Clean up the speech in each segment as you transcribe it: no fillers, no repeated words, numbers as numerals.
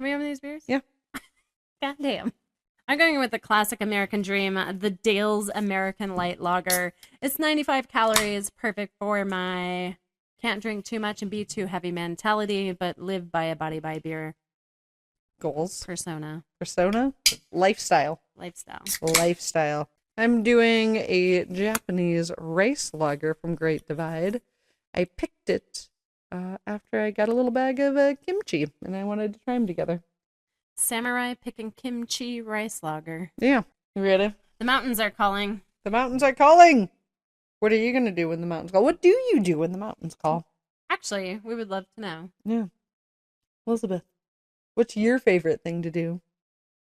Can we open these beers? Yeah. God damn. I'm going with the classic American dream, the Dale's American Light Lager. It's 95 calories, perfect for my can't drink too much and be too heavy mentality, but live by a body by beer Goals. persona. Lifestyle. I'm doing a Japanese rice lager from Great Divide. I picked it after I got a little bag of kimchi, and I wanted to try them together. Samurai picking kimchi rice lager. Yeah. You ready? The mountains are calling. The mountains are calling. What are you going to do when the mountains call? What do you do when the mountains call? Actually, we would love to know. Yeah. Elizabeth, what's your favorite thing to do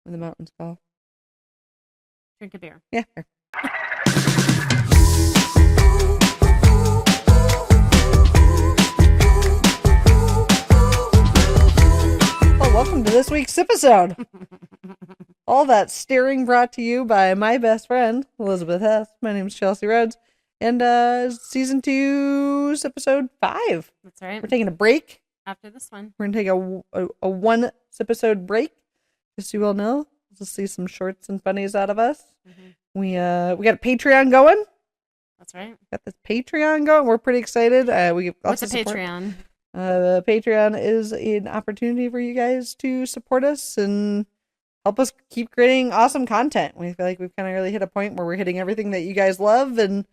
when the mountains call? Drink a beer. Yeah. Well, welcome to this week's episode. All that steering brought to you by my best friend, Elizabeth Hess. My name is Chelsea Rhodes. And season 2, episode 5. That's right. We're taking a break. After this one. We're going to take a one episode break. Just so you all know. You'll see some shorts and funnies out of us. Mm-hmm. We got a Patreon going. That's right. Got this Patreon going. We're pretty excited. What's a Patreon? Patreon is an opportunity for you guys to support us and help us keep creating awesome content. We feel like we've kind of really hit a point where we're hitting everything that you guys love, and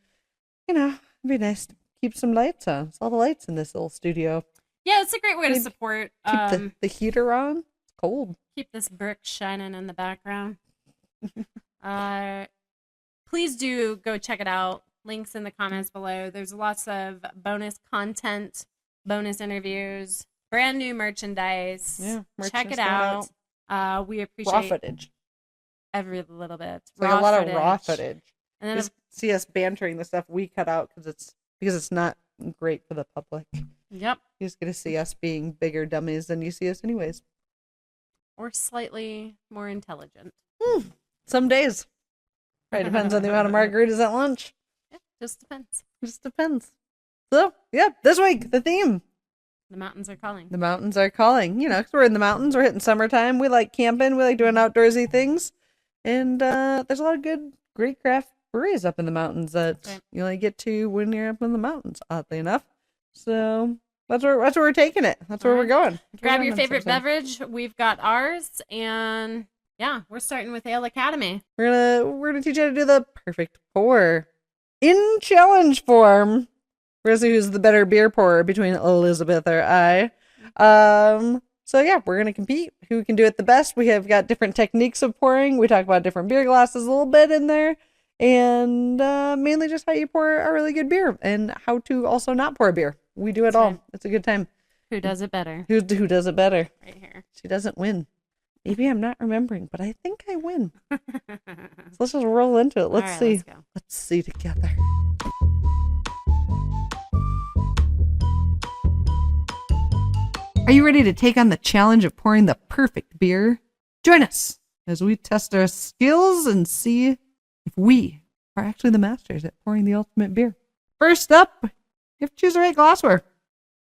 it'd be nice to keep some lights on. It's all the lights in this little studio. Yeah, it's a great way to support. Keep the heater on. It's cold. Keep this brick shining in the background. Please do go check it out. Links in the comments below. There's lots of bonus content, bonus interviews, brand new merchandise. Yeah, check it out. We appreciate raw footage. Every little bit. It's like a lot of raw footage. And then just see us bantering the stuff we cut out because it's not great for the public. Yep. You just get to see us being bigger dummies than you see us anyways. Or slightly more intelligent. Some days. Right, depends on the amount of margaritas at lunch. Yeah, just depends. Just depends. So, yeah, this week, the theme. The mountains are calling. The mountains are calling. You know, because we're in the mountains. We're hitting summertime. We like camping. We like doing outdoorsy things. And there's a lot of great craft breweries up in the mountains that you only get to when you're up in the mountains, oddly enough. So that's where we're taking it. That's where we're going. Grab your favorite beverage. We've got ours, and yeah, we're starting with Ale Academy. We're gonna teach you how to do the perfect pour in challenge form. We're gonna see who's the better beer pourer between Elizabeth or I. So yeah, we're gonna compete. Who can do it the best? We have got different techniques of pouring. We talk about different beer glasses a little bit in there. And mainly just how you pour a really good beer and how to also not pour a beer. We do it all. Right. It's a good time. Who does it better? Who does it better? Right here. She doesn't win. Maybe I'm not remembering, but I think I win. So let's just roll into it. Let's see. Let's see together. Are you ready to take on the challenge of pouring the perfect beer? Join us as we test our skills and see if we are actually the masters at pouring the ultimate beer. First up, you have to choose the right glassware.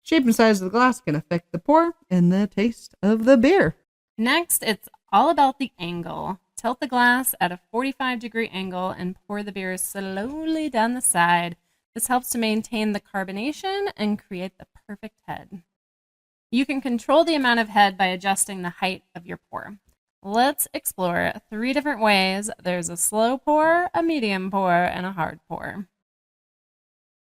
Shape and size of the glass can affect the pour and the taste of the beer. Next, it's all about the angle. Tilt the glass at a 45-degree angle and pour the beer slowly down the side. This helps to maintain the carbonation and create the perfect head. You can control the amount of head by adjusting the height of your pour. Let's explore 3 different ways. There's a slow pour, a medium pour, and a hard pour.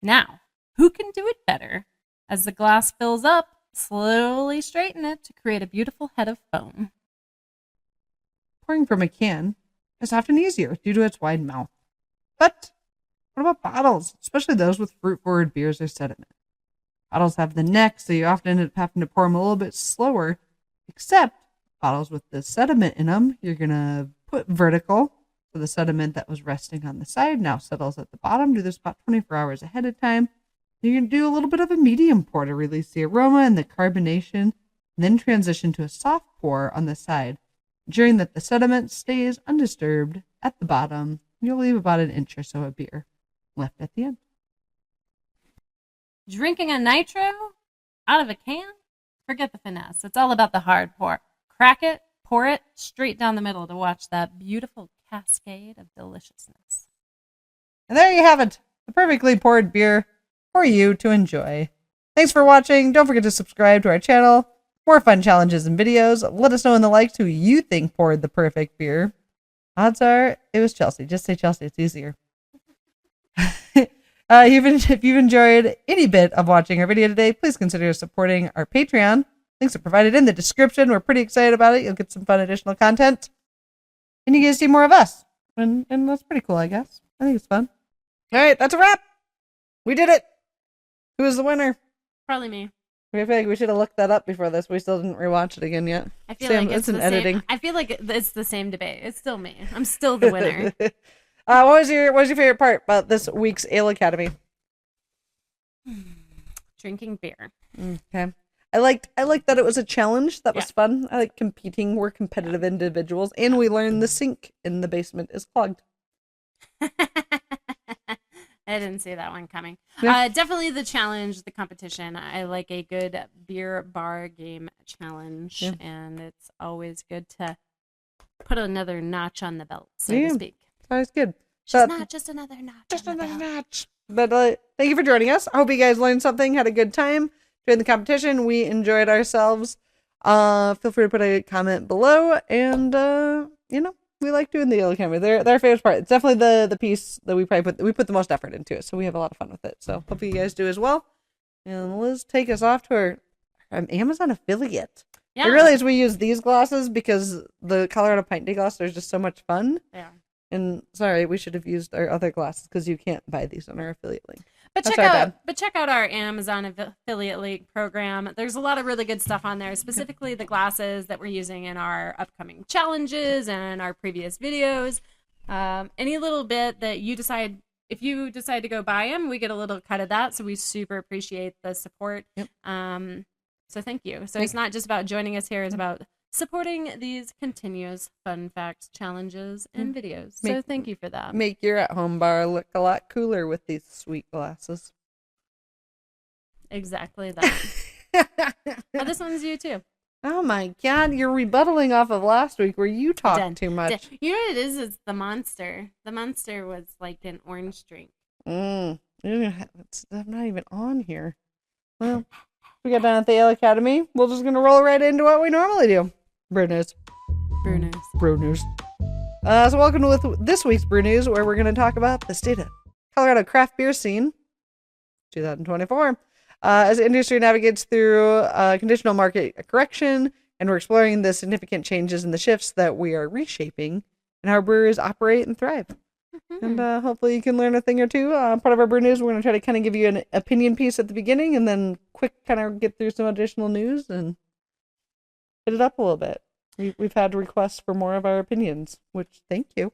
Now, who can do it better? As the glass fills up, slowly straighten it to create a beautiful head of foam. Pouring from a can is often easier due to its wide mouth. But what about bottles, especially those with fruit-forward beers or sediment? Bottles have the neck, so you often end up having to pour them a little bit slower, except bottles with the sediment in them, you're going to put vertical, so the sediment that was resting on the side now settles at the bottom. Do this about 24 hours ahead of time. You can do a little bit of a medium pour to release the aroma and the carbonation, and then transition to a soft pour on the side, ensuring that the sediment stays undisturbed at the bottom. You'll leave about an inch or so of beer left at the end. Drinking a nitro out of a can? Forget the finesse. It's all about the hard pour. Crack it, pour it straight down the middle to watch that beautiful cascade of deliciousness. And there you have it, the perfectly poured beer for you to enjoy. Thanks for watching. Don't forget to subscribe to our channel. More fun challenges and videos. Let us know in the likes who you think poured the perfect beer. Odds are it was Chelsea. Just say Chelsea. It's easier. If you've enjoyed any bit of watching our video today, please consider supporting our Patreon. Links are provided in the description. We're pretty excited about it. You'll get some fun additional content. And you get to see more of us. And that's pretty cool, I guess. I think it's fun. All right, that's a wrap. We did it. Who is the winner? Probably me. I feel like we should have looked that up before this. We still didn't rewatch it again yet. I feel like it's the editing. same. I feel like it's the same debate. It's still me. I'm still the winner. What was your favorite part about this week's Ale Academy? Drinking beer. Okay. I liked that it was a challenge. That was fun. I like competing. We're competitive individuals, and we learned the sink in the basement is clogged. I didn't see that one coming. Yeah. Definitely the challenge, the competition. I like a good beer bar game challenge, and it's always good to put another notch on the belt, so to speak. It's always good. Just not just another notch. Just another notch. But thank you for joining us. I hope you guys learned something, had a good time during the competition. We enjoyed ourselves. Feel free to put a comment below, and we like doing the Ale Academy. They're our favorite part. It's definitely the piece that we put the most effort into it, so we have a lot of fun with it. So hopefully you guys do as well. And Liz, take us off to our Amazon affiliate. Yeah. I realize we use these glasses because the Colorado Pint Day glass are just so much fun. Yeah. And sorry, we should have used our other glasses because you can't buy these on our affiliate link. But check out our Amazon affiliate link program. There's a lot of really good stuff on there, specifically the glasses that we're using in our upcoming challenges and our previous videos. Any little bit that you decide, if you decide to go buy them, we get a little cut of that. So we super appreciate the support. Yep. So thank you. So it's not just about joining us here. It's about supporting these continuous fun facts, challenges, and videos. So thank you for that. Make your at-home bar look a lot cooler with these sweet glasses. Exactly that. This one's you too. Oh my God, you're rebuttaling off of last week where you talked too much. You know what it is? It's the Monster. The Monster was like an orange drink. I'm not even on here. Well, we got done at the Ale Academy. We're just going to roll right into what we normally do. Brew news. So welcome to this week's Brew News, where we're going to talk about the state of Colorado craft beer scene 2024. As the industry navigates through conditional market correction, and we're exploring the significant changes and the shifts that we are reshaping and how brewers operate and thrive. And hopefully you can learn a thing or two. Part of our Brew News, we're going to try to kind of give you an opinion piece at the beginning and then quick kind of get through some additional news and hit it up a little bit. We've had requests for more of our opinions, which thank you.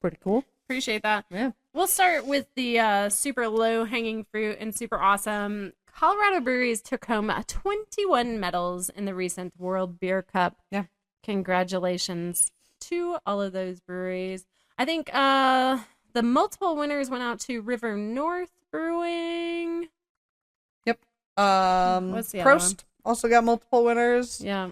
Pretty cool. Appreciate that. Yeah. We'll start with the super low-hanging fruit and super awesome. Colorado Breweries took home 21 medals in the recent World Beer Cup. Yeah. Congratulations to all of those breweries. I think the multiple winners went out to River North Brewing. Yep. What's the other Prost one? Also got multiple winners. Yeah.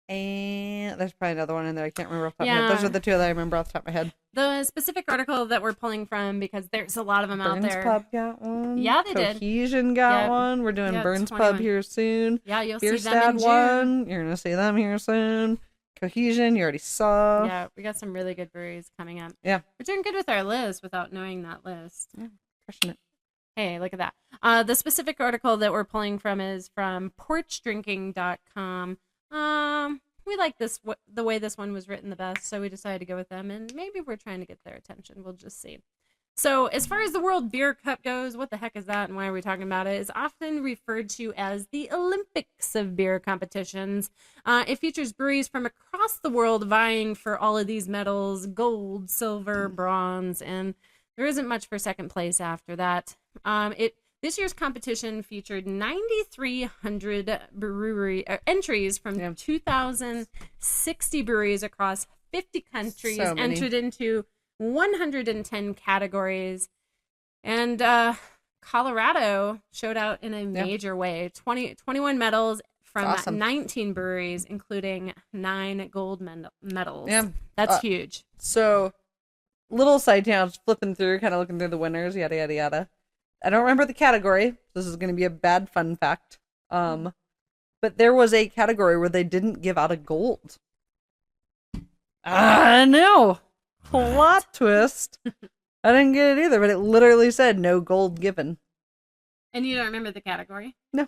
And there's probably another one in there. I can't remember off the top of my head. Those are the two that I remember off the top of my head. The specific article that we're pulling from, because there's a lot of them out there. Burns Pub got one. Yeah, they did. Cohesion got one. We're doing Burns 21. Pub here soon. Yeah, you'll Beer see them in June. one. You're going to see them here soon. Cohesion, you already saw. Yeah, we got some really good breweries coming up. Yeah. We're doing good with our list without knowing that list. Yeah, crushing it. Hey, look at that. The specific article that we're pulling from is from porchdrinking.com. We like the way this one was written the best, so we decided to go with them, and maybe we're trying to get their attention. We'll just see. So as far as the World Beer Cup goes, what the heck is that and why are we talking about it? It's often referred to as the Olympics of beer competitions. It features breweries from across the world vying for all of these medals: gold, silver, bronze, and there isn't much for second place after that. This year's competition featured 9,300 entries from 2,060 breweries across 50 countries, entered into 110 categories. And Colorado showed out in a major way. 21 medals, from awesome. 19 breweries, including 9 gold medals. Yeah. That's huge. So, little side note, flipping through, kind of looking through the winners, yada, yada, yada. I don't remember the category. This is going to be a bad fun fact. But there was a category where they didn't give out a gold. I know. Plot twist. I didn't get it either, but it literally said no gold given. And you don't remember the category? No.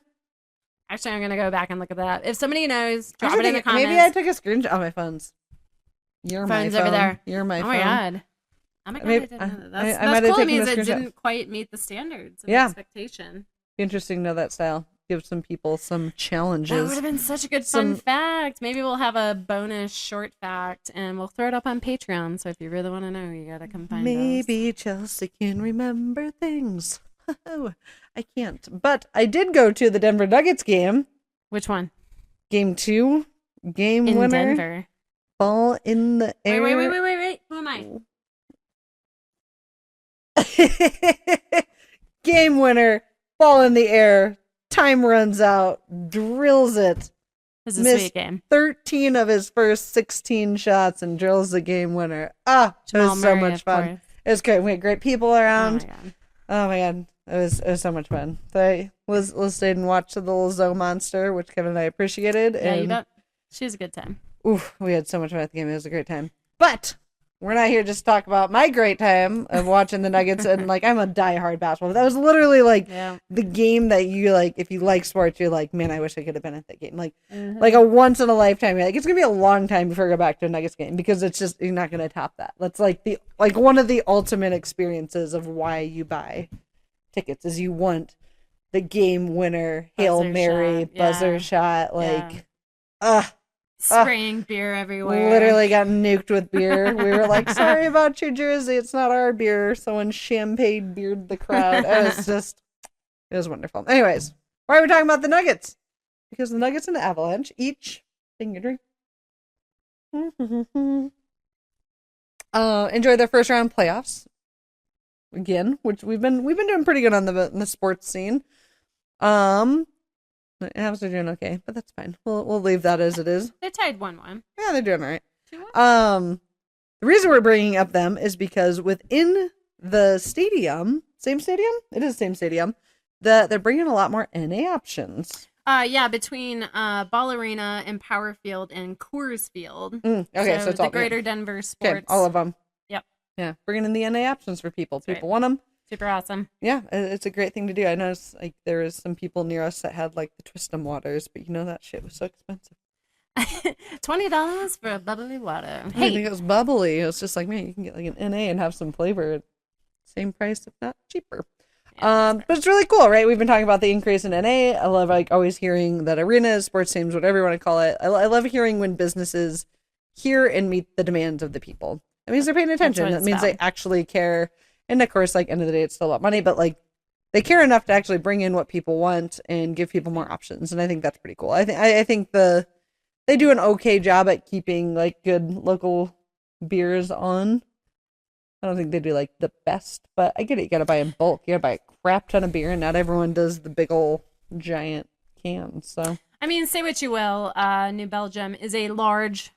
Actually, I'm going to go back and look at that. If somebody knows, drop it in the comments. Maybe I took a screenshot of my phones. You're phone's my phone. Over there. You're my phone. Oh my god. Oh my god, Maybe, I didn't know that. That's I might cool. have It means taken a it screenshot. didn't quite meet the standards of Yeah. expectation. Interesting to know that style. Give some people some challenges. That would have been such a good fun fact. Maybe we'll have a bonus short fact and we'll throw it up on Patreon. So if you really want to know, you gotta come find us. Maybe Chelsea can remember things. Oh, I can't. But I did go to the Denver Nuggets game. Which one? Game 2. Game in winner. Denver. Ball in the air. Wait. Who am I? Game winner. Ball in the air. Time runs out. Drills it. This is a sweet game. 13 of his first 16 shots and drills the game winner. It was so much fun. It was great. We had great people around. Oh my god. It was so much fun. So Liz stayed and watched the little Zoe monster, which Kevin and I appreciated. Yeah, you bet. She was a good time. Oof, we had so much fun at the game. It was a great time. But we're not here just to talk about my great time of watching the Nuggets. And I'm a diehard basketball. That was literally the game that you if you like sports, you're like, man, I wish I could have been at that game. Like a once in a lifetime. It's gonna be a long time before I go back to a Nuggets game because it's just you're not gonna top that. That's the one of the ultimate experiences of why you buy tickets is you want the game winner, Hail Mary, buzzer shot, spraying beer everywhere. Literally got nuked with beer. We were like, sorry about your jersey. It's not our beer. Someone champagne beered the crowd. It was wonderful. Anyways, why are we talking about the Nuggets? Because the Nuggets and the Avalanche each take your drink. Enjoy their first round playoffs. Again, which we've been doing pretty good on the sports scene. The Avs are doing okay, but that's fine. We'll leave that as it is. They tied 1-1. Yeah, they're doing all right. The reason we're bringing up them is because within the stadium, same stadium? It is the same stadium. They're bringing a lot more NA options. Between Ball Arena and Power Field and Coors Field. Okay, so it's the all Greater Denver Sports. Okay, all of them. Yep. Yeah, bringing in the NA options for people. That's People want them. Super awesome. Yeah, it's a great thing to do. I noticed there was some people near us that had the Twist 'em waters, but that shit was so expensive. $20 for a bubbly water. I think it was bubbly. It was just man, you can get an NA and have some flavor at the same price, if not cheaper. Yeah, but it's really cool, right? We've been talking about the increase in NA. I love always hearing that arenas, sports teams, whatever you want to call it. I love hearing when businesses hear and meet the demands of the people. It means they're paying attention. That means they actually care. And of course, end of the day, it's still about money, but they care enough to actually bring in what people want and give people more options. And I think that's pretty cool. I think they do an okay job at keeping good local beers on. I don't think they do the best, but I get it. You got to buy in bulk. You got to buy a crap ton of beer, and not everyone does the big old giant cans. So say what you will. New Belgium is a large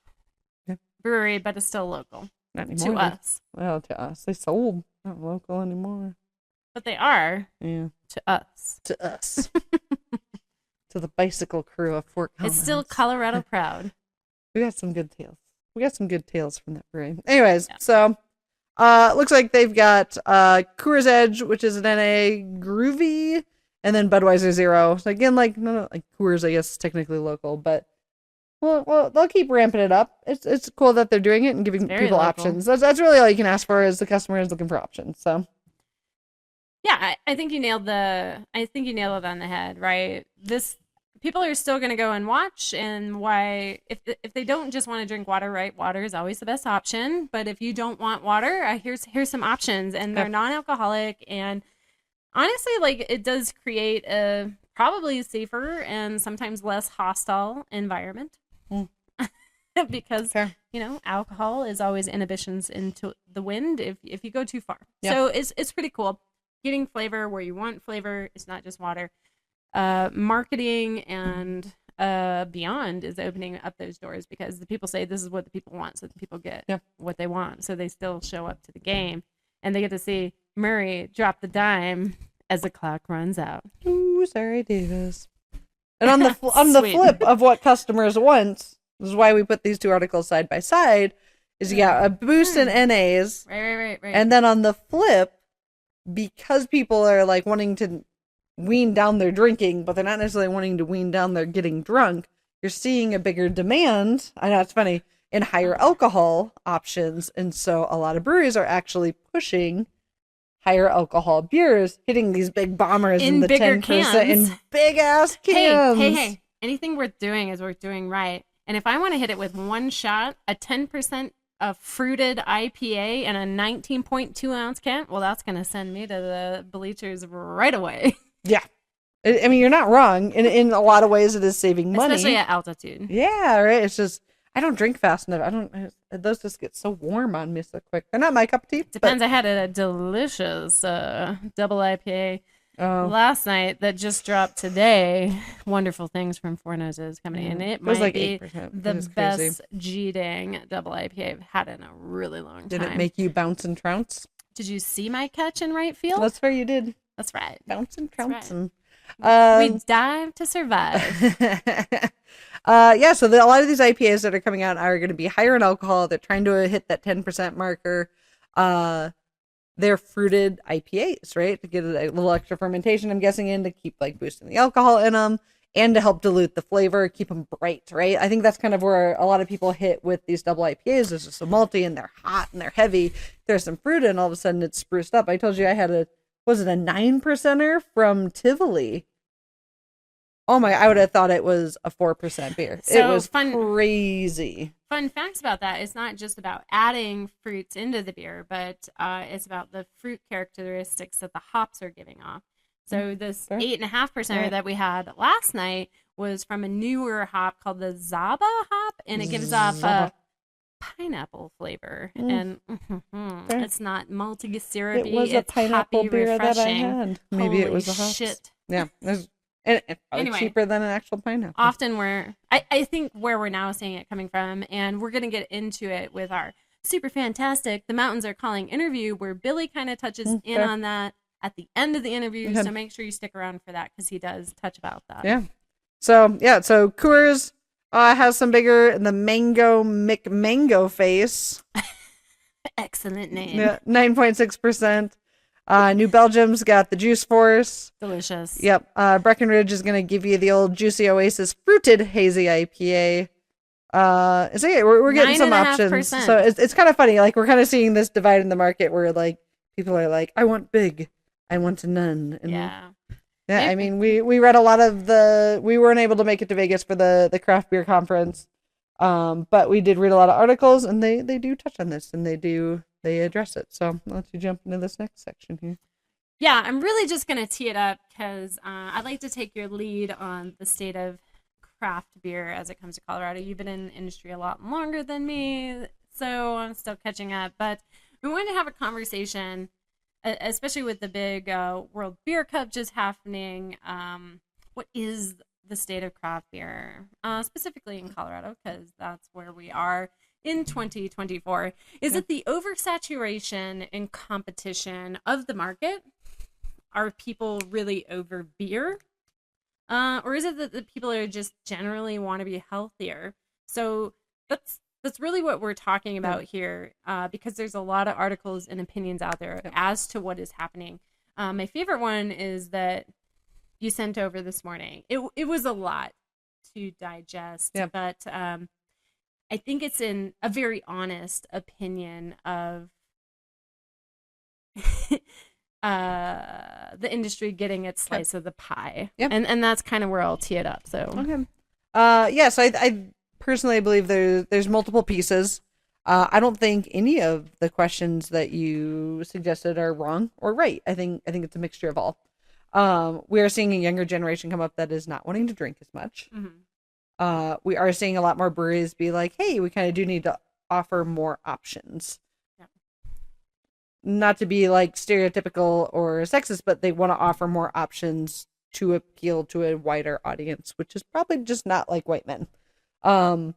brewery, but it's still local. Not anymore. To us. Well, to us. They sold. Not local anymore. But they are. Yeah. To us. To us. To the bicycle crew of Fort Collins. It's still Colorado proud. We got some good tales. From that brewery. Anyways, so looks like they've got Coors Edge, which is an NA, Groovy, and then Budweiser Zero. So again, Coors, I guess, is technically local, but well, they'll keep ramping it up. It's cool that they're doing it and giving people options. That's really all you can ask for is the customer is looking for options. So, yeah, I think you nailed it on the head, right? People are still going to go and watch, and why if they don't just want to drink water, right? Water is always the best option. But if you don't want water, here's some options, and they're non-alcoholic, and honestly, it does create a probably safer and sometimes less hostile environment. Because alcohol is always inhibitions into the wind if you go too far. Yeah. So it's pretty cool getting flavor where you want flavor. It's not just water. Marketing and Beyond is opening up those doors because the people say this is what the people want, so the people get what they want. So they still show up to the game, and they get to see Murray drop the dime as the clock runs out. Ooh, sorry, Davis. And on the flip of what customers want, this is why we put these two articles side by side, is you got a boost in NAs. Right. And then on the flip, because people are like wanting to wean down their drinking, but they're not necessarily wanting to wean down their getting drunk, you're seeing a bigger demand. I know it's funny, in higher alcohol options. And so a lot of breweries are actually pushing higher alcohol beers, hitting these big bombers in the bigger 10% cans. in big ass cans. Hey. Anything worth doing is worth doing right. And if I want to hit it with one shot, a 10% of fruited IPA in a 19.2 ounce can, well, that's going to send me to the bleachers right away. Yeah. I mean, you're not wrong. In a lot of ways, it is saving money. Especially at altitude. Yeah, right. It's just, I don't drink fast enough. Those just get so warm on me so quick. They're not my cup of tea. Depends. I had a delicious double IPA last night that just dropped today. Wonderful things from Four Noses coming in. It might like be 8%. The best G-dang double IPA I've had in a really long time. Did it make you bounce and trounce? Did you see my catch in right field? That's where you did. That's right. Bounce and trounce. Right. We dive to survive. So a lot of these IPAs that are coming out are going to be higher in alcohol. They're trying to hit that 10% marker. They're fruited IPAs, right? To get a little extra fermentation, I'm guessing, in to keep like boosting the alcohol in them and to help dilute the flavor, keep them bright, right? I think that's kind of where a lot of people hit with these double IPAs. There's just so malty and they're hot and they're heavy. There's some fruit and all of a sudden it's spruced up. I told you I had was it a 9%er from Tivoli? Oh my, I would have thought it was a 4% beer. So it was crazy. Fun facts about that. It's not just about adding fruits into the beer, but it's about the fruit characteristics that the hops are giving off. So this 8.5% that we had last night was from a newer hop called the Zaba hop, and it gives off a pineapple flavor. And it's not malty syrupy. It was a pineapple beer refreshing. That I had. Maybe Holy it was a hops. Shit. Yeah. And it's probably cheaper than an actual pineapple. Often I think where we're now seeing it coming from, and we're going to get into it with our super fantastic The Mountains Are Calling interview, where Billy kind of touches in on that at the end of the interview. So make sure you stick around for that because he does touch about that. Yeah. So Coors has some bigger, the Mango McMango face. Excellent name. Yeah, 9.6%. New Belgium's got the Juice Force. Delicious. Yep. Breckenridge is going to give you the old Juicy Oasis Fruited Hazy IPA. We're getting some options. So it's kind of funny. Like, we're kind of seeing this divide in the market where, like, people are like, I want big. I want none. And yeah. I mean, we read a lot of we weren't able to make it to Vegas for the craft beer conference. But we did read a lot of articles, and they do touch on this, and they address it. So I'll let you jump into this next section here. Yeah, I'm really just going to tee it up because I'd like to take your lead on the state of craft beer as it comes to Colorado. You've been in the industry a lot longer than me, so I'm still catching up. But we wanted to have a conversation, especially with the big World Beer Cup just happening. What is the state of craft beer, specifically in Colorado, because that's where we are in 2024. Is it the oversaturation and competition of the market? Are people really over beer? Or is it that the people are just generally want to be healthier? So that's really what we're talking about here, because there's a lot of articles and opinions out there as to what is happening. My favorite one is that you sent over this morning. It was a lot to digest, but I think it's in a very honest opinion of the industry getting its slice of the pie. Yep. And that's kind of where I'll tee it up. So so I personally believe there's multiple pieces. I don't think any of the questions that you suggested are wrong or right. I think it's a mixture of all. We are seeing a younger generation come up that is not wanting to drink as much. Mm-hmm. We are seeing a lot more breweries be like, hey, we kind of do need to offer more options. Yeah. Not to be like stereotypical or sexist, but they want to offer more options to appeal to a wider audience, which is probably just not like white men. And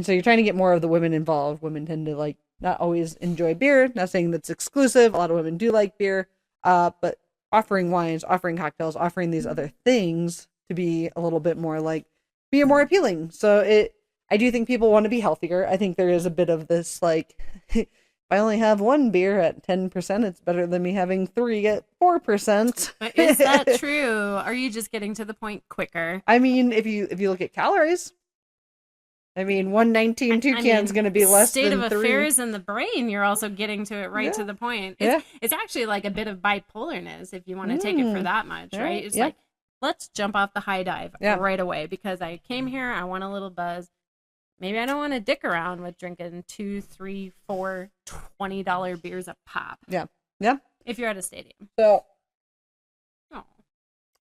so you're trying to get more of the women involved. Women tend to like not always enjoy beer. Not saying that's exclusive. A lot of women do like beer, but offering wines, offering cocktails, offering these other things to be a little bit more like be more appealing. So I do think people want to be healthier. I think there is a bit of this like if I only have one beer at 10%, it's better than me having 3 at 4%. But is that true? Are you just getting to the point quicker? I mean, if you look at calories, I mean, 119 toucan's going to be less state than 3. State of affairs in the brain, you're also getting to it right to the point. It's actually like a bit of bipolarness if you want to take it for that much, right? It's like, let's jump off the high dive right away because I came here, I want a little buzz. Maybe I don't want to dick around with drinking 2, 3, 4 $20 beers a pop. Yeah. If you're at a stadium. So,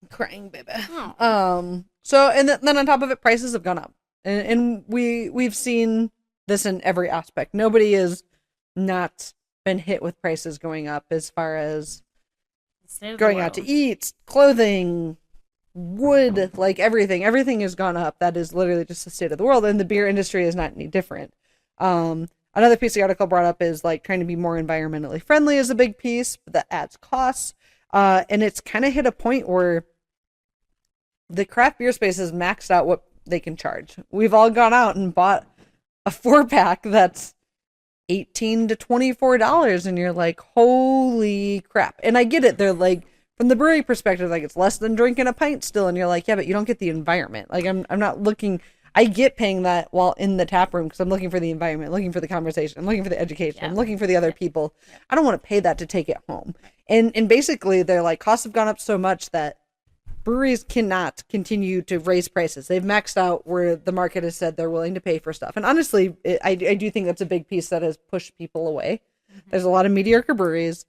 crying, baby. So, and then on top of it, prices have gone up. And we've seen this in every aspect. Nobody has not been hit with prices going up as far as going out to eat, clothing, wood, like everything. Everything has gone up. That is literally just the state of the world. And the beer industry is not any different. Another piece the article brought up is like trying to be more environmentally friendly is a big piece, but that adds costs. And it's kind of hit a point where the craft beer space has maxed out what they can charge. We've all gone out and bought a 4-pack that's $18 to $24 and you're like, holy crap. And I get it. They're like, from the brewery perspective, like it's less than drinking a pint still. And you're like, yeah, but you don't get the environment. Like I'm not looking, I get paying that while in the tap room because I'm looking for the environment, looking for the conversation, I'm looking for the education, I'm looking for the other people. I don't want to pay that to take it home. And basically they're like, costs have gone up so much that breweries cannot continue to raise prices. They've maxed out where the market has said they're willing to pay for stuff. And honestly, I do think that's a big piece that has pushed people away. There's a lot of mediocre breweries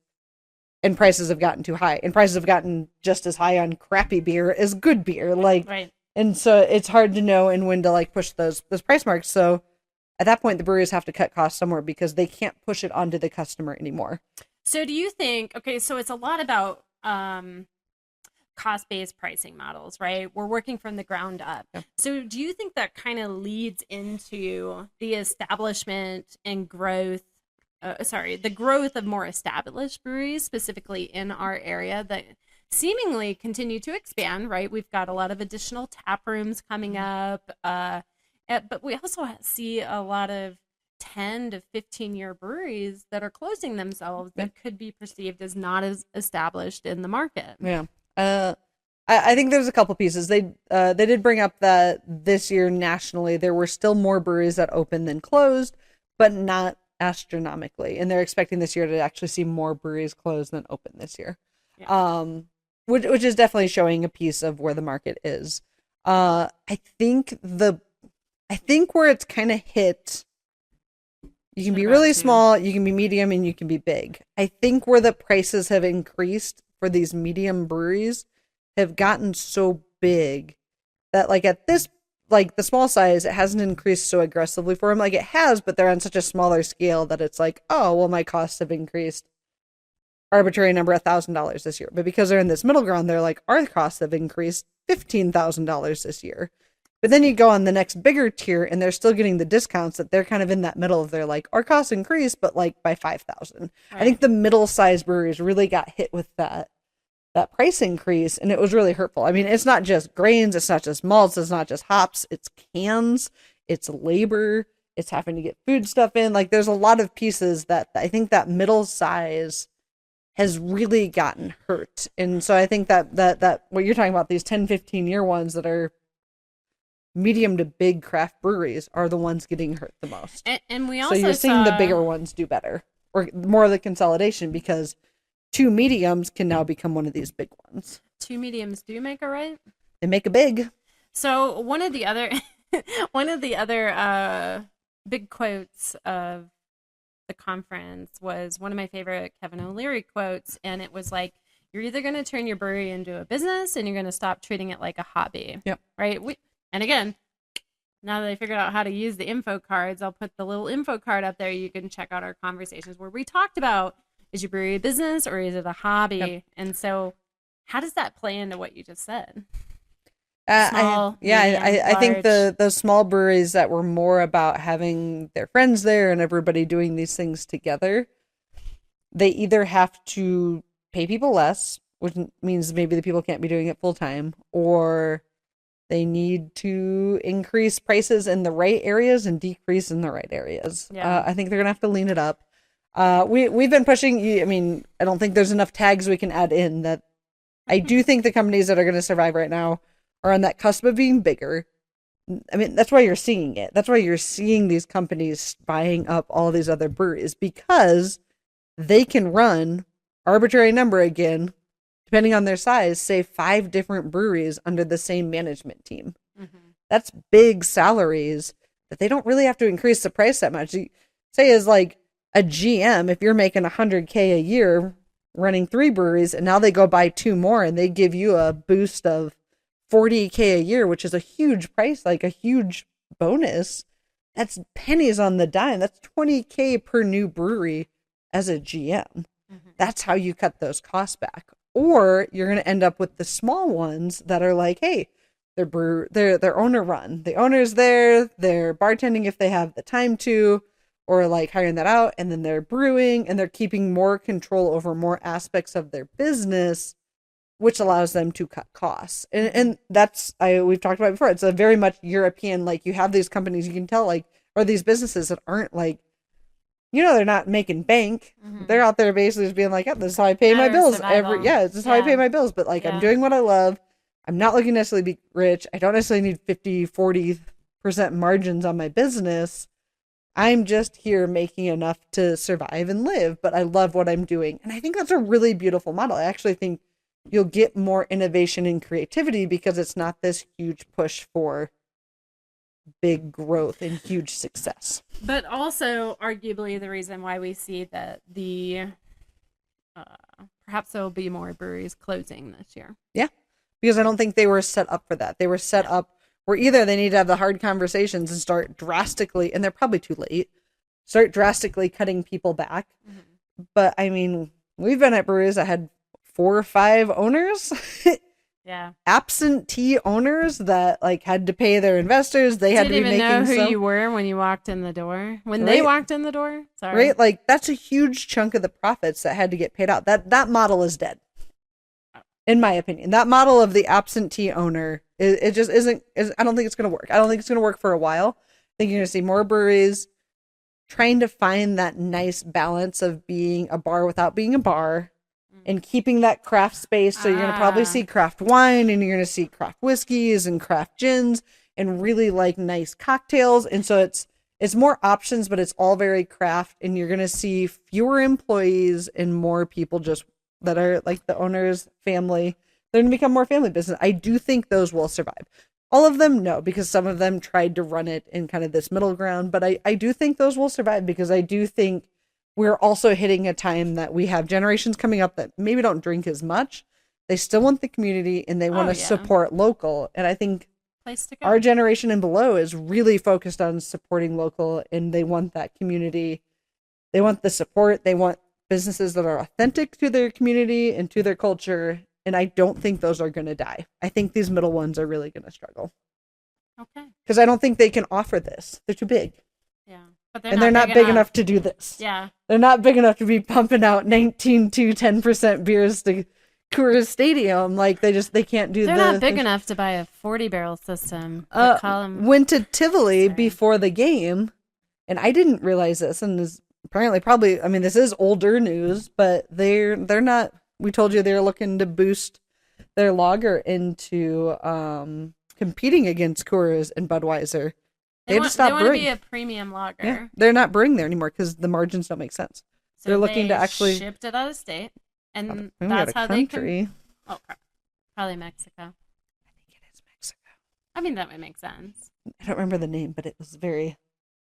and prices have gotten too high. And prices have gotten just as high on crappy beer as good beer. Like, and so it's hard to know and when to like push those price marks. So at that point, the breweries have to cut costs somewhere because they can't push it onto the customer anymore. So do you think, okay, so it's a lot about cost-based pricing models, right? We're working from the ground up. So do you think that kind of leads into the establishment and growth, the growth of more established breweries, specifically in our area that seemingly continue to expand, right? We've got a lot of additional tap rooms coming up, but we also see a lot of 10 to 15-year breweries that are closing themselves that could be perceived as not as established in the market. I think there's a couple pieces. They did bring up that this year nationally there were still more breweries that opened than closed, but not astronomically. And they're expecting this year to actually see more breweries close than open this year. Which is definitely showing a piece of where the market is. I think where it's kind of hit, you can be really small, you can be medium, and you can be big. I think where the prices have increased for these medium breweries have gotten so big that like at this, like the small size, it hasn't increased so aggressively for them. Like it has, but they're on such a smaller scale that it's like, oh, well, my costs have increased arbitrary number $1,000 this year. But because they're in this middle ground, they're like, our costs have increased $15,000 this year. But then you go on the next bigger tier and they're still getting the discounts that they're kind of in that middle of their like, our costs increased, but like by 5,000. I think the middle sized breweries really got hit with that price increase, and it was really hurtful. I mean, it's not just grains, it's not just malts, it's not just hops, it's cans, it's labor, it's having to get food stuff in. Like there's a lot of pieces that I think that middle size has really gotten hurt. And so I think that what you're talking about, these 10, 15-year ones that are medium to big craft breweries are the ones getting hurt the most. And we also so you're seeing the bigger ones do better, or more of the consolidation, because 2 mediums can now become one of these big ones. 2 mediums do make a right? They make a big. So one of the other big quotes of the conference was one of my favorite Kevin O'Leary quotes, and it was like, you're either going to turn your brewery into a business and you're going to stop treating it like a hobby. Right? And again, now that I figured out how to use the info cards, I'll put the little info card up there. You can check out our conversations where we talked about, is your brewery a business or is it a hobby? And so How does that play into what you just said? I, Small, yeah, medium, I think large. the small breweries that were more about having their friends there and everybody doing these things together, they either have to pay people less, which means maybe the people can't be doing it full time, or they need to increase prices in the right areas and decrease in the right areas. Yeah. I think they're gonna have to lean it up. We've been pushing. I mean, I don't think there's enough tags we can add in that. I do think the companies that are going to survive right now are on that cusp of being bigger. I mean, that's why you're seeing it. That's why you're seeing these companies buying up all these other breweries because they can run arbitrary number again, depending on their size, say 5 different breweries under the same management team. Mm-hmm. That's big salaries that they don't really have to increase the price that much. Say as like a GM, if you're making 100K a year running 3 breweries and now they go buy 2 more and they give you a boost of 40K a year, which is a huge price, like a huge bonus. That's pennies on the dime. That's 20K per new brewery as a GM. Mm-hmm. That's how you cut those costs back. Or you're going to end up with the small ones that are like, hey, they're owner run. The owner's there, they're bartending if they have the time to, or like hiring that out, and then they're brewing and they're keeping more control over more aspects of their business, which allows them to cut costs. And that's we've talked about before. It's a very much European, like you have these companies you can tell like, or these businesses that aren't like, they're not making bank. Mm-hmm. They're out there basically just being like, yeah, this is how I pay my bills this is how I pay my bills. But like, I'm doing what I love. I'm not looking to necessarily be rich. I don't necessarily need 50-40% margins on my business. I'm just here making enough to survive and live, but I love what I'm doing. And I think that's a really beautiful model. I actually think you'll get more innovation and creativity because it's not this huge push for big growth and huge success. But also, arguably, the reason why we see that perhaps there will be more breweries closing this year. Yeah, because I don't think they were set up for that. They were set up where either they need to have the hard conversations and start drastically, and they're probably too late, start drastically cutting people back. Mm-hmm. But I mean, we've been at breweries that had 4 or 5 owners. Yeah. Absentee owners that like had to pay their investors. They had to be making know who you were when you walked in the door. When they walked in the door. Sorry. Right? Like that's a huge chunk of the profits that had to get paid out. That model is dead. In my opinion. That model of the absentee owner, it just isn't I don't think it's gonna work. I don't think it's gonna work for a while. I think you're gonna see more breweries trying to find that nice balance of being a bar without being a bar. And keeping that craft space. So you're going to probably see craft wine and you're going to see craft whiskeys and craft gins and really like nice cocktails. And so it's more options, but it's all very craft. And you're going to see fewer employees and more people just that are like the owner's family. They're going to become more family business. I do think those will survive. All of them, no, because some of them tried to run it in kind of this middle ground. But I do think those will survive because I do think we're also hitting a time that we have generations coming up that maybe don't drink as much. They still want the community and they want to support local. And I think our generation and below is really focused on supporting local and they want that community. They want the support. They want businesses that are authentic to their community and to their culture. And I don't think those are going to die. I think these middle ones are really going to struggle. Okay. Because I don't think they can offer this. They're too big. Yeah. But they're not big enough to do this. Yeah. They're not big enough to be pumping out 19 to 10% beers to Coors Stadium. Like they can't do They're not big enough to buy a 40-barrel system. Went to Tivoli before the game, and I didn't realize this, and this probably, I mean, this is older news, but they're not, we told you they're looking to boost their lager into competing against Coors and Budweiser. They want to be a premium lager. Yeah, they're not brewing there anymore because the margins don't make sense. So they're looking to actually shipped it out of state, and that's how they can. Oh, probably Mexico. I think it is Mexico. I mean, that would make sense. I don't remember the name, but it was very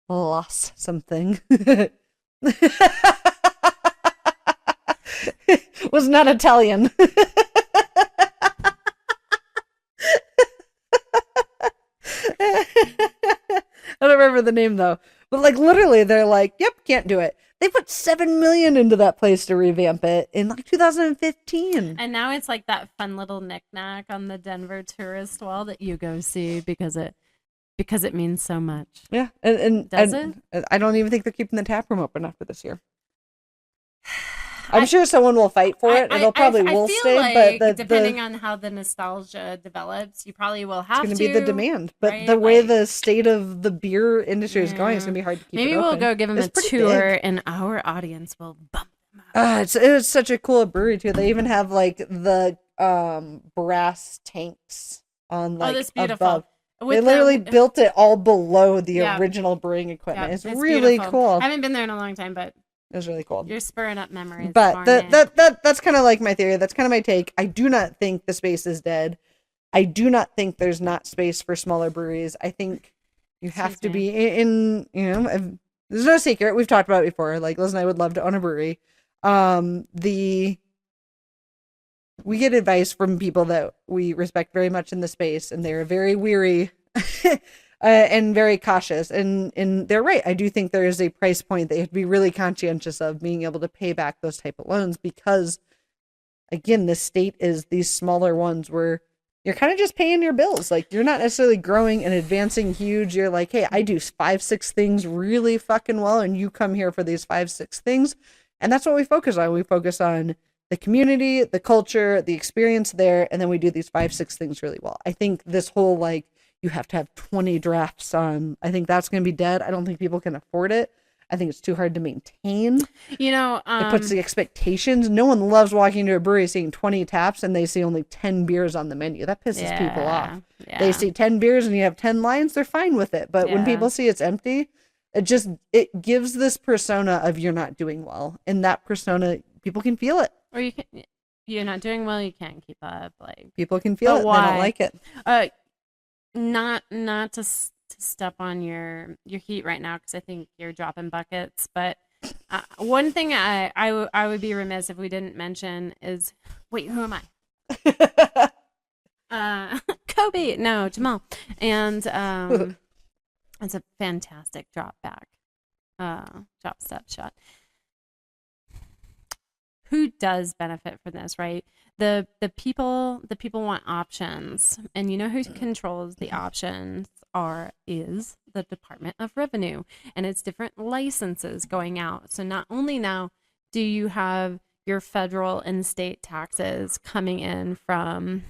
Los something. It was not Italian. I don't remember the name though. But like literally they're like, yep, can't do it. They put 7 million into that place to revamp it in like 2015. And now it's like that fun little knickknack on the Denver tourist wall that you go see because it means so much. Yeah. And Does it? I don't even think they're keeping the tap room open after this year. I'm sure someone will fight for it, and they'll probably will stay. Like, but depending on how the nostalgia develops, you probably will have to. It's going to be the demand. But right? the way the state of the beer industry is going, it's going to be hard to keep Maybe it open. We'll go give them a tour, and our audience will bump them up. It's such a cool brewery, too. They even have, like, the brass tanks on, like, that's beautiful. above. They literally built it all below the original brewing equipment. It's really beautiful. cool. I haven't been there in a long time, but it was really cool. You're spurring up memories. But that's kind of like my theory. That's kind of my take. I do not think the space is dead. I do not think there's not space for smaller breweries. I think you have to be in, there's no secret. We've talked about it before. Like, Liz and I would love to own a brewery. We get advice from people that we respect very much in the space, and they're very weary and very cautious. And they're right. I do think there is a price point that you have to be really conscientious of being able to pay back those type of loans because, again, the state is these smaller ones where you're kind of just paying your bills. Like, you're not necessarily growing and advancing huge. You're like, hey, I do 5-6 things really fucking well, and you come here for these 5-6 things. And that's what we focus on. We focus on the community, the culture, the experience there, and then we do these 5-6 things really well. I think this whole, like, you have to have 20 drafts on, I think that's going to be dead. I don't think people can afford it. I think it's too hard to maintain. It puts the expectations. No one loves walking into a brewery seeing 20 taps and they see only 10 beers on the menu. That pisses people off. Yeah. They see 10 beers and you have 10 lines, they're fine with it. But when people see it's empty, it gives this persona of you're not doing well. And that persona, people can feel it. Or you're not doing well, you can't keep up. Like, people can feel it. Why? They don't like it. Not to step on your heat right now because I think you're dropping buckets. But one thing I would be remiss if we didn't mention is, wait, who am I? Kobe, no, Jamal, and it's a fantastic drop step shot. Who does benefit from this, right? The people want options, and you know who controls the options is the Department of Revenue, and it's different licenses going out. So not only now do you have your federal and state taxes coming in from,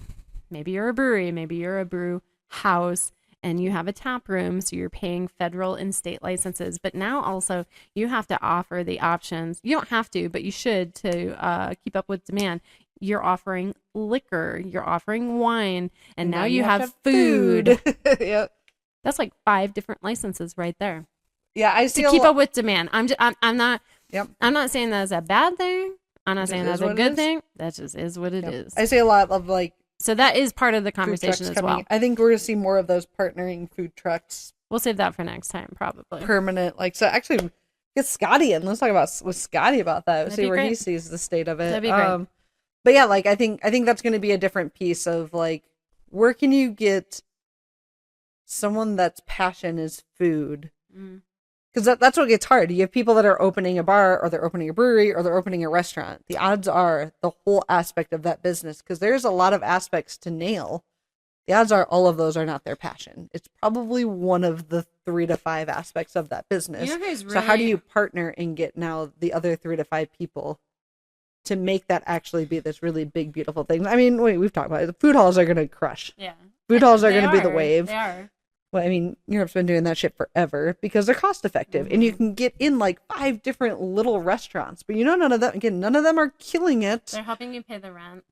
maybe you're a brewery, maybe you're a brew house, and you have a tap room, so you're paying federal and state licenses. But now also you have to offer the options. You don't have to, but you should to keep up with demand. You're offering liquor, you're offering wine, and now you have food. Yep. That's like 5 different licenses right there. Yeah, I see. To keep up with demand. I'm not. Yep. I'm not saying that's a bad thing. I'm not saying that's a good thing. That just is what it is. I see a lot of like. So that is part of the conversation as well. I think we're going to see more of those partnering food trucks. We'll save that for next time, probably. Permanent. Like, so actually, get Scotty in. Let's talk with Scotty about that. That'd see where he sees the state of it. That'd be great. But yeah, like, I think that's going to be a different piece of, like, where can you get someone that's passion is food? Because that's what gets hard. You have people that are opening a bar, or they're opening a brewery, or they're opening a restaurant. The odds are the whole aspect of that business, because there's a lot of aspects to nail. The odds are all of those are not their passion. It's probably one of the 3 to 5 aspects of that business. So how do you partner and get now the other 3 to 5 people to make that actually be this really big, beautiful thing? I mean, we've talked about it. The food halls are going to crush. Yeah. Food halls are going to be the wave. They are. Well, I mean, Europe's been doing that shit forever because they're cost effective, and you can get in like 5 different little restaurants. But none of them are killing it. They're helping you pay the rent.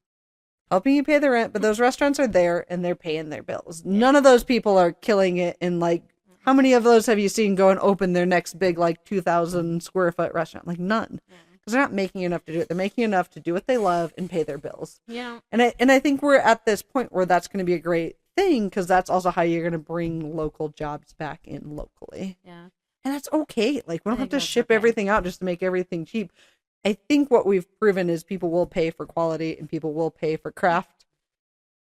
But those restaurants are there and they're paying their bills. Yeah. None of those people are killing it. And like, how many of those have you seen go and open their next big like 2,000 square foot restaurant? Like, none, because they're not making enough to do it. They're making enough to do what they love and pay their bills. Yeah, and I think we're at this point where that's going to be a great thing, because that's also how you're going to bring local jobs back in locally. Yeah. And that's okay. Like, we don't have to ship everything out just to make everything cheap. I think what we've proven is people will pay for quality and people will pay for craft.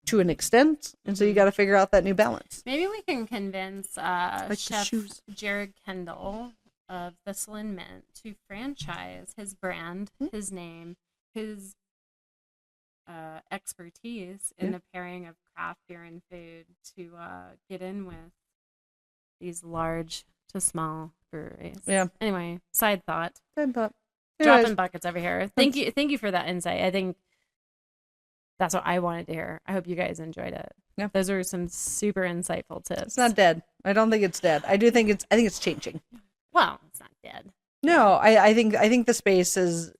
to an extent, and so you got to figure out that new balance. Maybe we can convince Like Chef Jared Kendall of Thistle and Mint to franchise his brand, his name, his expertise in the pairing of craft beer and food to get in with these large to small breweries. Yeah. Anyway, side thought. Anyways, Dropping buckets over here. Thank you for that insight. I think that's what I wanted to hear. I hope you guys enjoyed it. Yeah. Those are some super insightful tips. It's not dead. I don't think it's dead. I think it's changing. Well, it's not dead. No, I think the space is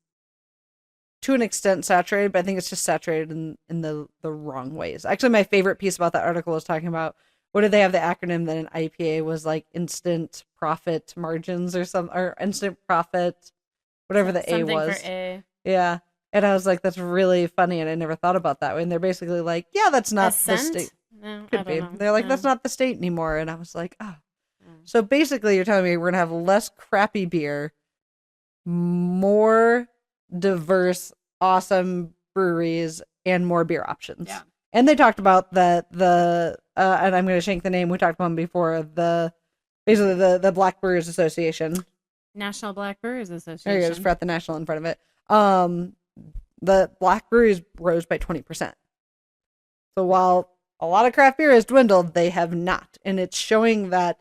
to an extent saturated, but I think it's just saturated in the wrong ways. Actually, my favorite piece about that article was talking about, what did they have the acronym that an IPA was like, instant profit margins or instant profit, whatever the Something A was. For A. Yeah. And I was like, that's really funny, and I never thought about that way. And they're basically like, yeah, that's not the state. No, Could be. They're like, that's not the state anymore. And I was like, oh. So basically, you're telling me we're going to have less crappy beer, more diverse, awesome breweries, and more beer options. Yeah. And they talked about and I'm going to shank the name we talked about before, basically the Black Brewers Association. National Black Brewers Association. There you go, just forgot the national in front of it. The black breweries rose by 20%. So while a lot of craft beer has dwindled, they have not. And it's showing that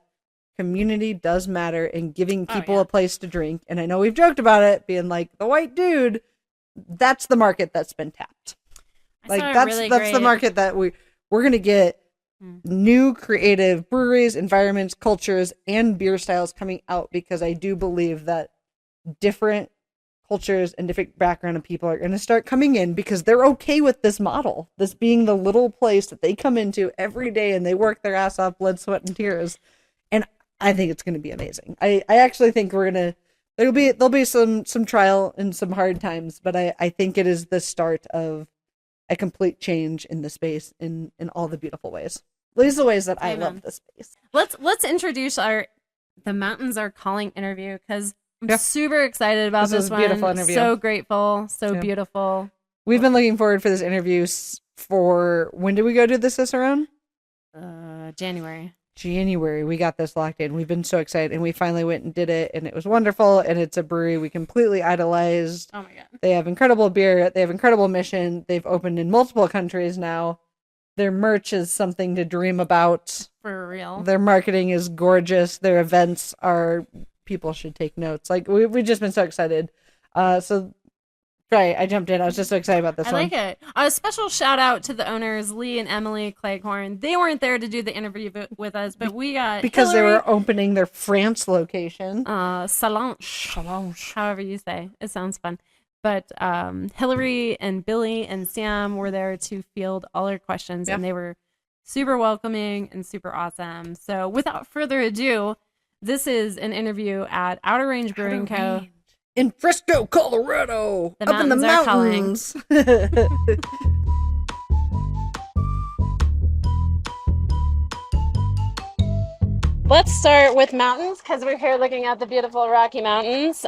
community does matter and giving people a place to drink. And I know we've joked about it being like, the white dude, that's the market that's been tapped. Like that's the market that we're going to get new creative breweries, environments, cultures, and beer styles coming out, because I do believe that different cultures and different background of people are going to start coming in because they're okay with this model, this being the little place that they come into every day and they work their ass off, blood, sweat, and tears. And I think it's going to be amazing. I actually think there'll be some trial and some hard times, but I think it is the start of a complete change in the space in all the beautiful ways. At least the ways that I love the space. Let's introduce the Mountains Are Calling interview, because I'm super excited about this one. Beautiful interview. So grateful. So beautiful. We've been looking forward for this interview for, when did we go do this around? January. We got this locked in. We've been so excited, and we finally went and did it, and it was wonderful. And it's a brewery we completely idolized. Oh my god. They have incredible beer. They have incredible mission. They've opened in multiple countries now. Their merch is something to dream about. For real. Their marketing is gorgeous. Their events are, people should take notes. Like we've just been so excited. I jumped in. I was just so excited about this one. I like it. A special shout out to the owners, Lee and Emily Cleghorn. They weren't there to do the interview with us, but we got because Hillary, they were opening their France location. Salange, however you say. It sounds fun. But Hillary and Billy and Sam were there to field all our questions, and they were super welcoming and super awesome. So without further ado, this is an interview at Outer Range Brewing Co. in Frisco, Colorado, up in the mountains. Let's start with mountains, because we're here looking at the beautiful Rocky Mountains.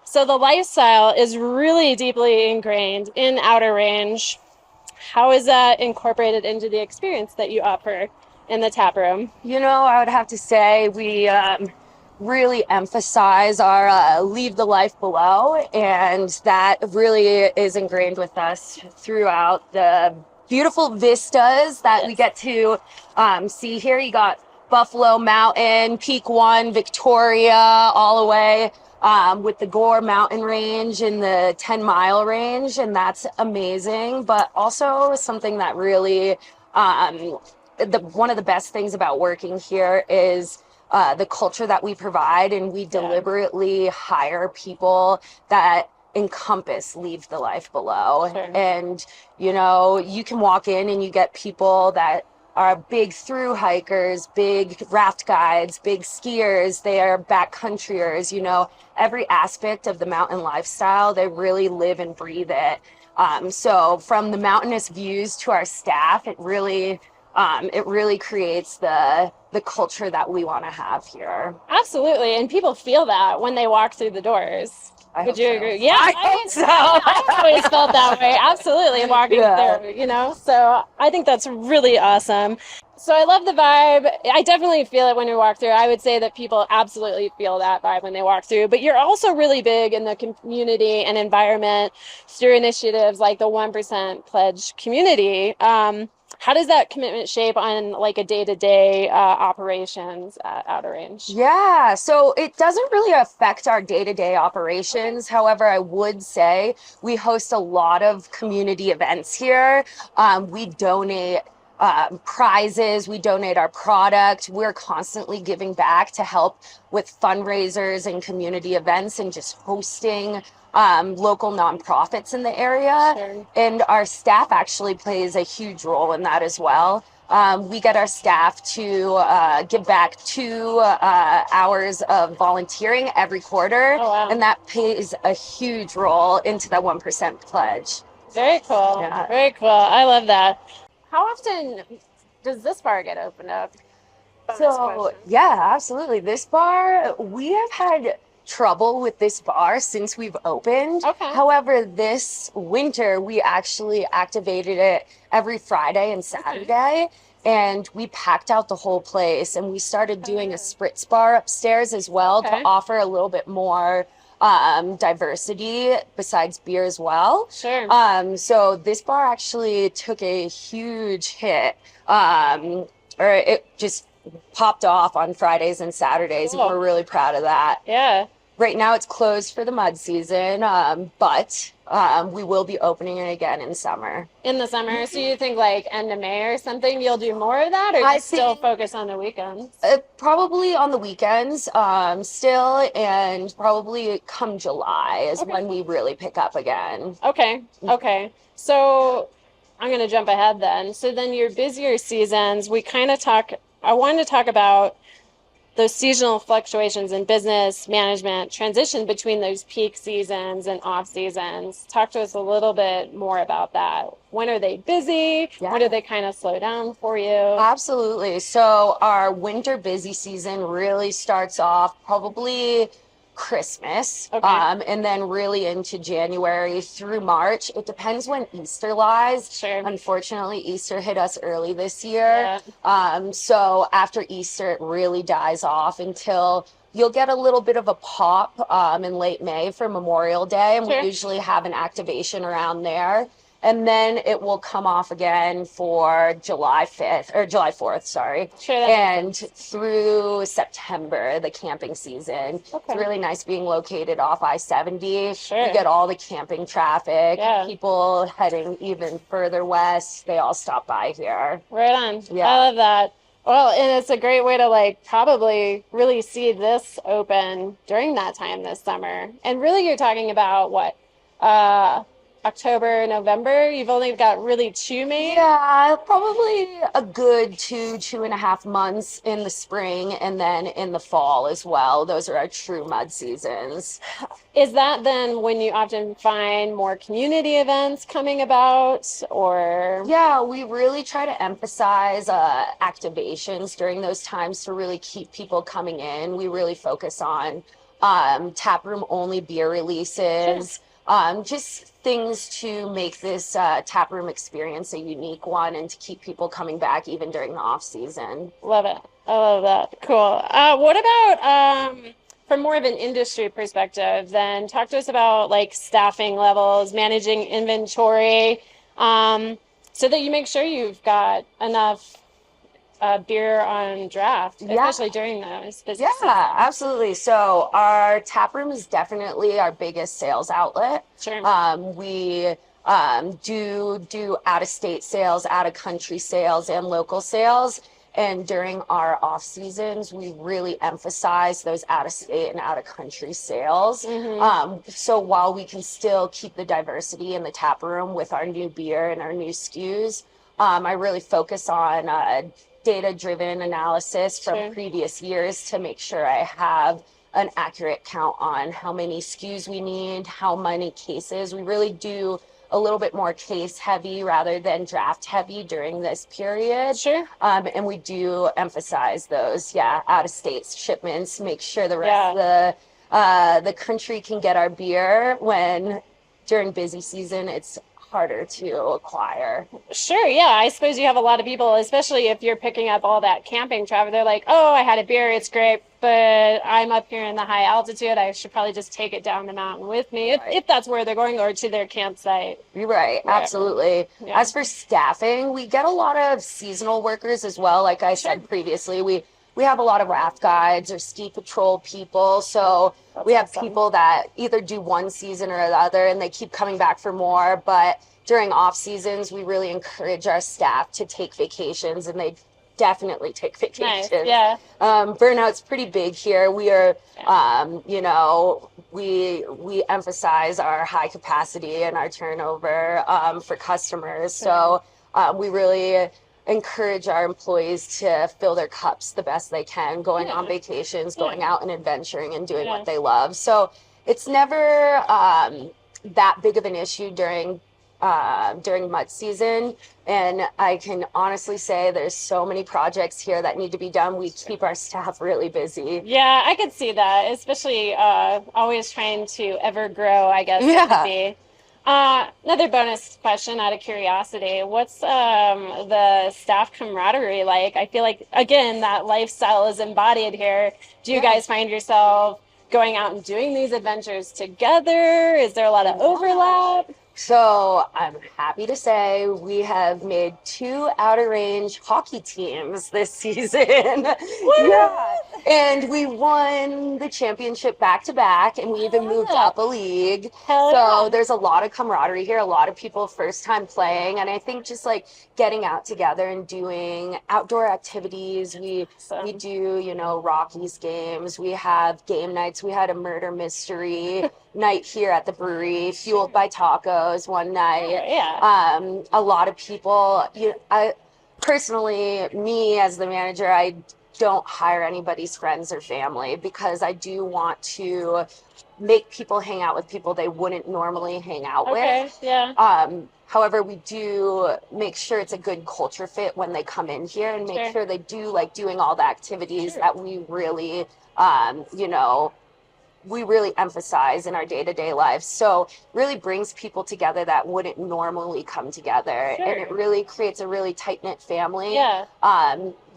So the lifestyle is really deeply ingrained in Outer Range. How is that incorporated into the experience that you offer in the tap room? You know, I would have to say we really emphasize our leave the life below, and that really is ingrained with us throughout the beautiful vistas that we get to see here. You got Buffalo Mountain, Peak 1, Victoria, all the way with the Gore Mountain Range in the 10-mile range, and that's amazing. But also something that really, one of the best things about working here is the culture that we provide, and we deliberately hire people that encompass leave the life below. Sure. And, you know, you can walk in and you get people that are big through hikers, big raft guides, big skiers, they are backcountryers, you know, every aspect of the mountain lifestyle, they really live and breathe it. So from the mountainous views to our staff, it really creates the culture that we want to have here. Absolutely. And people feel that when they walk through the doors. I Would hope you so. agree? Yeah, I hope so. I always felt that way. Absolutely, walking Yeah. through, So I think that's really awesome. So I love the vibe. I definitely feel it when we walk through. I would say that people absolutely feel that vibe when they walk through. But you're also really big in the community and environment through initiatives like the 1% Pledge community. How does that commitment shape on like a day-to-day operations at Outer Range? Yeah, so it doesn't really affect our day-to-day operations. However, I would say we host a lot of community events here. We donate prizes, we donate our product. We're constantly giving back to help with fundraisers and community events and just hosting local nonprofits in the area. Sure. And our staff actually plays a huge role in that as well. We get our staff to give back 2 hours of volunteering every quarter, Oh, wow. and that plays a huge role into that 1% pledge. Very cool. Yeah. Very cool. I love that. How often does this bar get opened up? Bonus So, question. yeah, absolutely. This bar, we have had trouble with this bar since we've opened. Okay. However, this winter, we actually activated it every Friday and Saturday. And we packed out the whole place and we started doing a spritz bar upstairs as well to Okay. offer a little bit more diversity besides beer as well. Sure. So this bar actually took a huge hit, or it just popped off on Fridays and Saturdays, Cool. and we're really proud of that. Yeah. Right now it's closed for the mud season, but we will be opening it again in summer. In the summer. So you think like end of May or something, you'll do more of that, or I you still think- focus on the weekends? Probably on the weekends still, and probably come July is when we really pick up again. Okay. Okay. So I'm going to jump ahead then. So then your busier seasons, I wanted to talk about those seasonal fluctuations in business management, transition between those peak seasons and off seasons. Talk to us a little bit more about that. When are they busy? Yeah. When do they kind of slow down for you? Absolutely. So our winter busy season really starts off probably Christmas, Okay. and then really into January through March. It depends when Easter lies. Sure. Unfortunately, Easter hit us early this year. Yeah. So after Easter, it really dies off until you'll get a little bit of a pop in late May for Memorial Day, and Sure. we usually have an activation around there. And then it will come off again for July 5th or July 4th, sorry. Sure, that And through September, the camping season. Okay. It's really nice being located off I-70. Sure. You get all the camping traffic. Yeah. People heading even further west, they all stop by here. Right on. Yeah. I love that. Well, and it's a great way to like probably really see this open during that time this summer. And really you're talking about what? October, November? You've only got really 2 made? Yeah, probably a good 2.5 months in the spring and then in the fall as well. Those are our true mud seasons. Is that then when you often find more community events coming about, or? Yeah, we really try to emphasize activations during those times to really keep people coming in. We really focus on taproom only beer releases. Sure. Just things to make this taproom experience a unique one and to keep people coming back even during the off season. Love it. I love that. Cool. What about from more of an industry perspective, then talk to us about like staffing levels, managing inventory, so that you make sure you've got enough beer on draft, Yeah. especially during those busy Yeah, seasons. absolutely. So our tap room is definitely our biggest sales outlet. Sure. We do out-of-state sales, out-of-country sales, and local sales. And during our off seasons, we really emphasize those out-of-state and out-of-country sales. So while we can still keep the diversity in the tap room with our new beer and our new SKUs, I really focus on data-driven analysis from Sure. previous years to make sure I have an accurate count on how many SKUs we need, how many cases. We really do a little bit more case heavy rather than draft heavy during this period. Sure. And we do emphasize those, out of state shipments, make sure the rest of the the country can get our beer when during busy season it's harder to acquire. Sure, yeah. I suppose you have a lot of people, especially if you're picking up all that camping traffic. They're like, "Oh, I had a beer, it's great, but I'm up here in the high altitude. I should probably just take it down the mountain with me if that's where they're going or to their campsite." You're right, Wherever. absolutely. Yeah. As for staffing, we get a lot of seasonal workers as well. Like I said previously, we have a lot of raft guides or ski patrol people. So we have people that either do one season or the other, and they keep coming back for more. But during off seasons, we really encourage our staff to take vacations, and they definitely take vacations. Nice. Yeah. Burnout's pretty big here. We are, you know, we emphasize our high capacity and our turnover for customers. So we really encourage our employees to fill their cups the best they can, going on vacations, going out and adventuring and doing what they love. So it's never that big of an issue during mud season. And I can honestly say there's so many projects here that need to be done. We keep our staff really busy. Yeah, I could see that, especially always trying to ever grow, I guess it would be. Another bonus question out of curiosity. What's the staff camaraderie like? I feel like, again, that lifestyle is embodied here. Do you guys find yourself going out and doing these adventures together? Is there a lot of overlap? So I'm happy to say we have made 2 outer range hockey teams this season. Yeah. And we won the championship back to back, and we even moved up a league. So there's a lot of camaraderie here, a lot of people first time playing. And I think just like getting out together and doing outdoor activities. We do, you know, Rockies games. We have game nights. We had a murder mystery night here at the brewery, fueled by tacos one night. A lot of people, I personally, me as the manager, I don't hire anybody's friends or family because I do want to make people hang out with people they wouldn't normally hang out with. However, we do make sure it's a good culture fit when they come in here and make sure they do like doing all the activities that we really, you know, we really emphasize in our day-to-day lives. So really brings people together that wouldn't normally come together. And it really creates a really tight-knit family.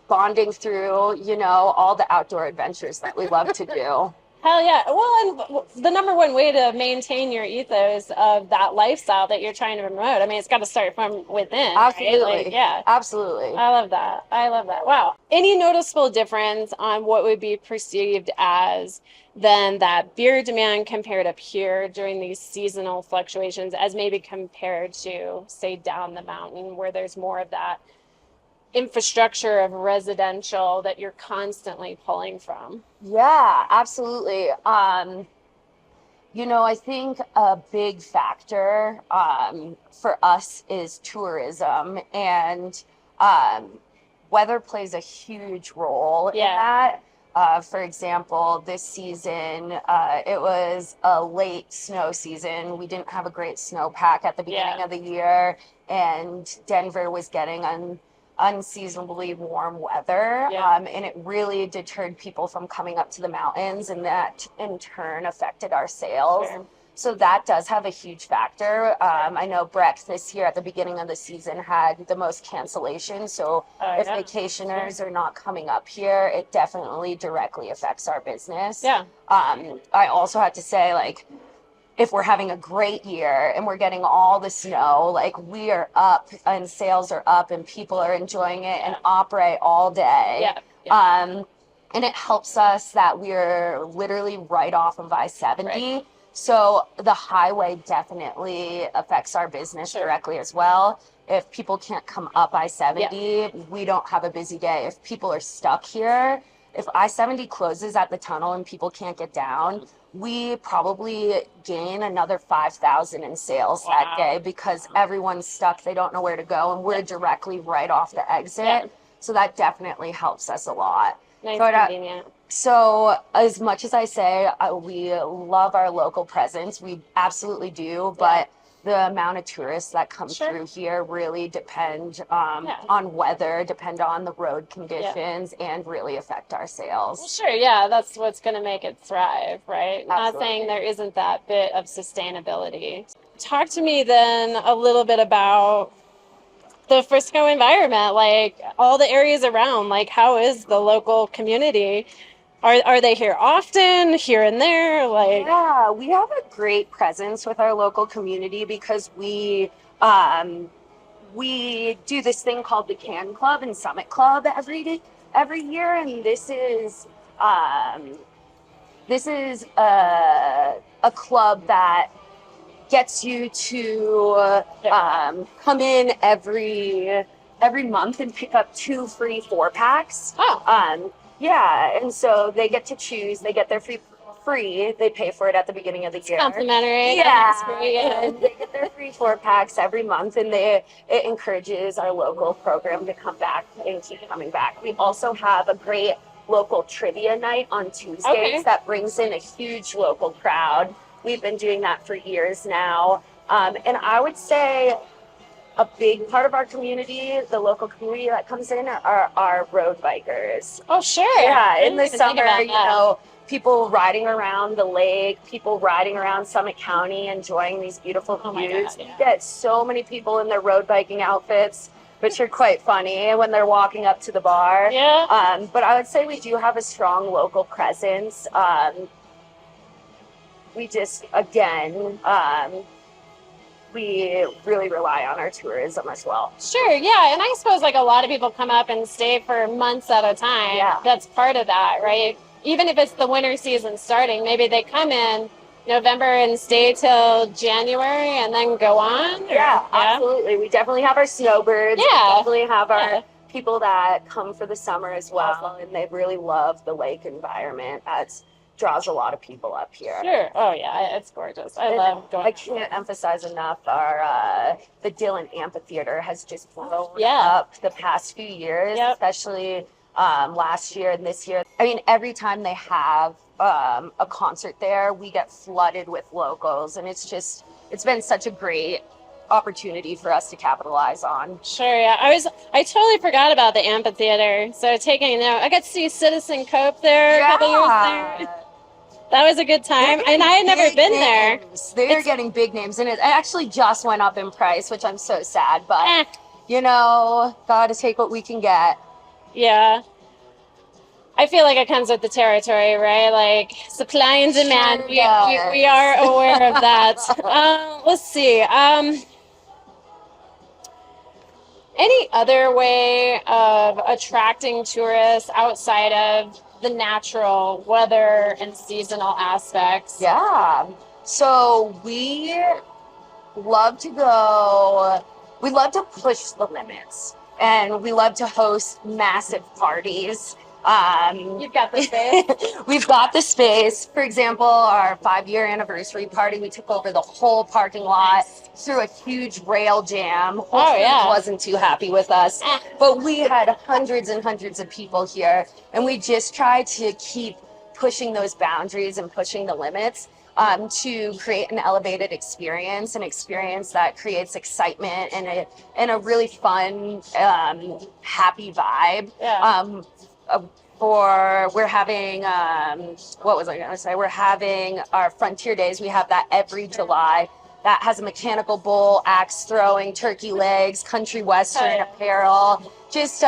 Bonding through, you know, all the outdoor adventures that we love to do. Hell yeah. Well, and the number one way to maintain your ethos of that lifestyle that you're trying to promote, I mean, it's got to start from within. Absolutely. Right? Like, Absolutely. I love that. I love that. Wow. Any noticeable difference on what would be perceived as then that beer demand compared up here during these seasonal fluctuations as maybe compared to, say, down the mountain where there's more of that infrastructure of residential that you're constantly pulling from? Yeah, absolutely. You know, I think a big factor for us is tourism, and weather plays a huge role in that. For example, this season, it was a late snow season. We didn't have a great snowpack at the beginning of the year, and Denver was getting unseasonably warm weather, and it really deterred people from coming up to the mountains, and that in turn affected our sales. So that does have a huge factor. I know Breck this year at the beginning of the season had the most cancellations. So if vacationers are not coming up here, it definitely directly affects our business. I also have to say, like, if we're having a great year and we're getting all the snow, like we are up and sales are up and people are enjoying it and operate all day. And it helps us that we're literally right off of I-70. So the highway definitely affects our business directly as well. If people can't come up I-70, we don't have a busy day. If people are stuck here, if I-70 closes at the tunnel and people can't get down, we probably gain another 5,000 in sales that day because everyone's stuck. They don't know where to go, and we're directly right off the exit. So that definitely helps us a lot. Convenient. So as much as I say we love our local presence, we absolutely do, but the amount of tourists that come Sure. through here really depend Yeah. on weather, depend on the road conditions, and really affect our Well, sales. sure, yeah, that's what's going to make it thrive, right? Not Absolutely. saying there isn't that bit of sustainability. Talk to me then a little bit about the Frisco environment, like all the areas around. Like, how is the local community? Are they here often, here and there? Like, Yeah, we have a great presence with our local community because we do this thing called the Can Club and Summit Club every year, and this is a club that gets you to come in every month and pick up 2 free 4-packs. oh, Yeah, and so they get to choose. They get their free. They pay for it at the beginning of the year. complimentary. Yeah, It's free, yeah. and they get their free 4-packs every month, and it encourages our local program to come back and keep coming back. We also have a great local trivia night on Tuesdays Okay. that brings in a huge local crowd. We've been doing that for years now, and I would say a big part of our community, the local community that comes in, are road bikers. Oh, sure. Yeah, I in didn't the even think summer, about you that. know, people riding around the lake, people riding around Summit County, enjoying these beautiful Oh my views. God, yeah. You get so many people in their road biking outfits, which are quite funny when they're walking up to the bar. Yeah. But I would say we do have a strong local presence. We just, again, we really rely on our tourism as well. Sure, yeah, and I suppose like a lot of people come up and stay for months at a time. Yeah. That's part of that, right? Even if it's the winter season starting, maybe they come in November and stay till January and then go on. Or- Yeah, absolutely. We definitely have our snowbirds. Yeah. We definitely have our Yeah. people that come for the summer as well, and they really love the lake environment. That draws a lot of people up here. Sure. Oh yeah, it's gorgeous. I And love going. I can't emphasize enough our the Dillon Amphitheater has just blown Yeah. up the past few years, Yep. especially last year and this year. I mean, every time they have a concert there, we get flooded with locals, and it's been such a great opportunity for us to capitalize on. Sure, yeah. I totally forgot about the amphitheater. So taking note, I got to see Citizen Cope there a couple years there. That was a good time, and I had never been there. They're getting big names, and it actually just went up in price, which I'm so sad. But Eh, you know, gotta take what we can get. yeah. I feel like it comes with the territory, right? Like supply and demand. Sure We does. are aware of that. Let's see. Any other way of attracting tourists outside of the natural weather and seasonal aspects? Yeah. So we love to go. We love to push the limits, and we love to host massive parties. You've got the space. We've got the space. For example, our 5-year anniversary party, we took over the whole parking lot through a huge rail jam. Whole Oh, Foods yeah. wasn't too happy with us, Eh. but we had hundreds and hundreds of people here, and we just tried to keep pushing those boundaries and pushing the limits to create an elevated experience, an experience that creates excitement and a really fun, happy vibe. Yeah. We're having what was I gonna say? We're having our Frontier Days. We have that every July. That has a mechanical bull, axe throwing, turkey legs, country western apparel. Just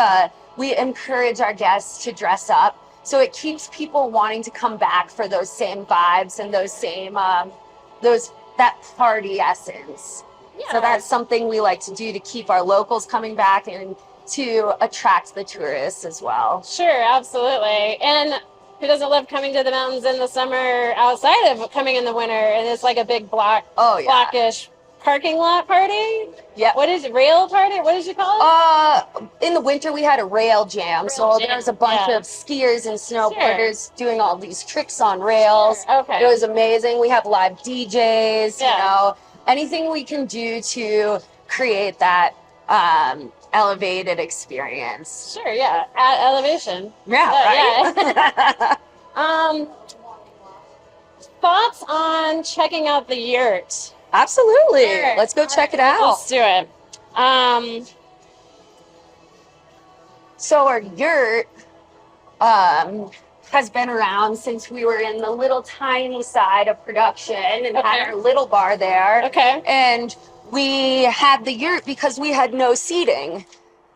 we encourage our guests to dress up, so it keeps people wanting to come back for those same vibes and those same that party essence. Yeah. So that's something we like to do to keep our locals coming back and to attract the tourists as well. Sure, absolutely. And who doesn't love coming to the mountains in the summer outside of coming in the winter? And it's like a big Oh, yeah. blockish parking lot party? Yeah. What is it? Rail party? What did you call it? In the winter we had a rail jam, so jam, there's a bunch yeah. of skiers and snowboarders doing all these tricks on rails. Sure, okay. It was amazing. We have live DJs, Yeah. you know, anything we can do to create that elevated experience. Sure, yeah. At elevation. Yeah, right? Yeah. Thoughts on checking out the yurt? Absolutely. Sure. Let's go check it out. Let's do it. So our yurt has been around since we were in the little tiny side of production and had our little bar there. Okay. And we had the yurt because we had no seating.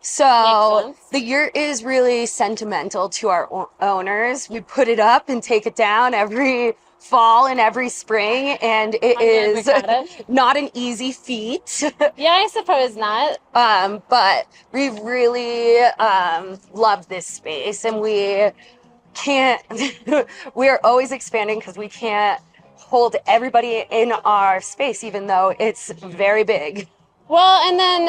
So the yurt is really sentimental to our owners. We put it up and take it down every fall and every spring, and it is not an easy feat. Yeah, I suppose not. But we really love this space, and we can't, we're always expanding because we can't hold everybody in our space, even though it's very big. Well, and then,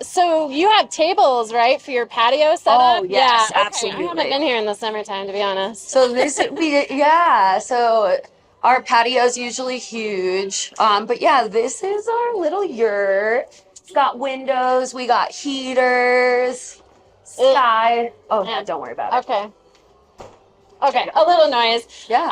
so you have tables, right, for your patio setup? Oh, yes, yeah, absolutely. I haven't been here in the summertime, to be honest. So so our patio's usually huge. But yeah, this is our little yurt. It's got windows, we got heaters, sky. Oh, yeah, don't worry about it. Okay, a little noise. Yeah.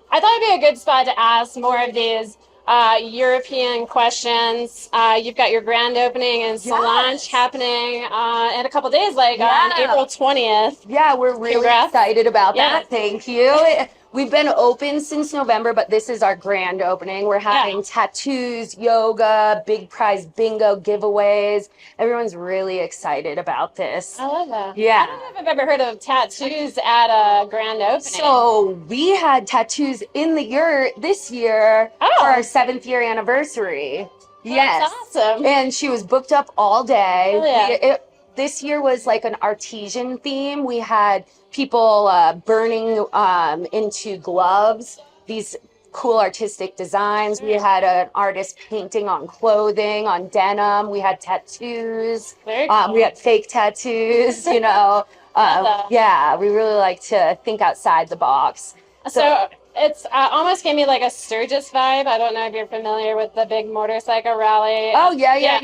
I thought it'd be a good spot to ask more of these European questions. You've got your grand opening in Solange happening in a couple days, like on April 20th. Yeah, we're really excited about that. Thank you. We've been open since November, but this is our grand opening. We're having tattoos, yoga, big prize bingo giveaways. Everyone's really excited about this. I love that. Yeah. I don't know if I've ever heard of tattoos at a grand opening. So we had tattoos in the yurt this year for our 7th year anniversary. Yes. That's awesome. And she was booked up all day. Oh, yeah. This year was like an artesian theme. We had people burning into gloves these cool artistic designs. We had an artist painting on clothing, on denim. We had tattoos. Very cool. We had fake tattoos, you know. Yeah, we really like to think outside the box. So it's almost gave me like a Sturgis vibe. I don't know if you're familiar with the big motorcycle rally. Oh, yeah.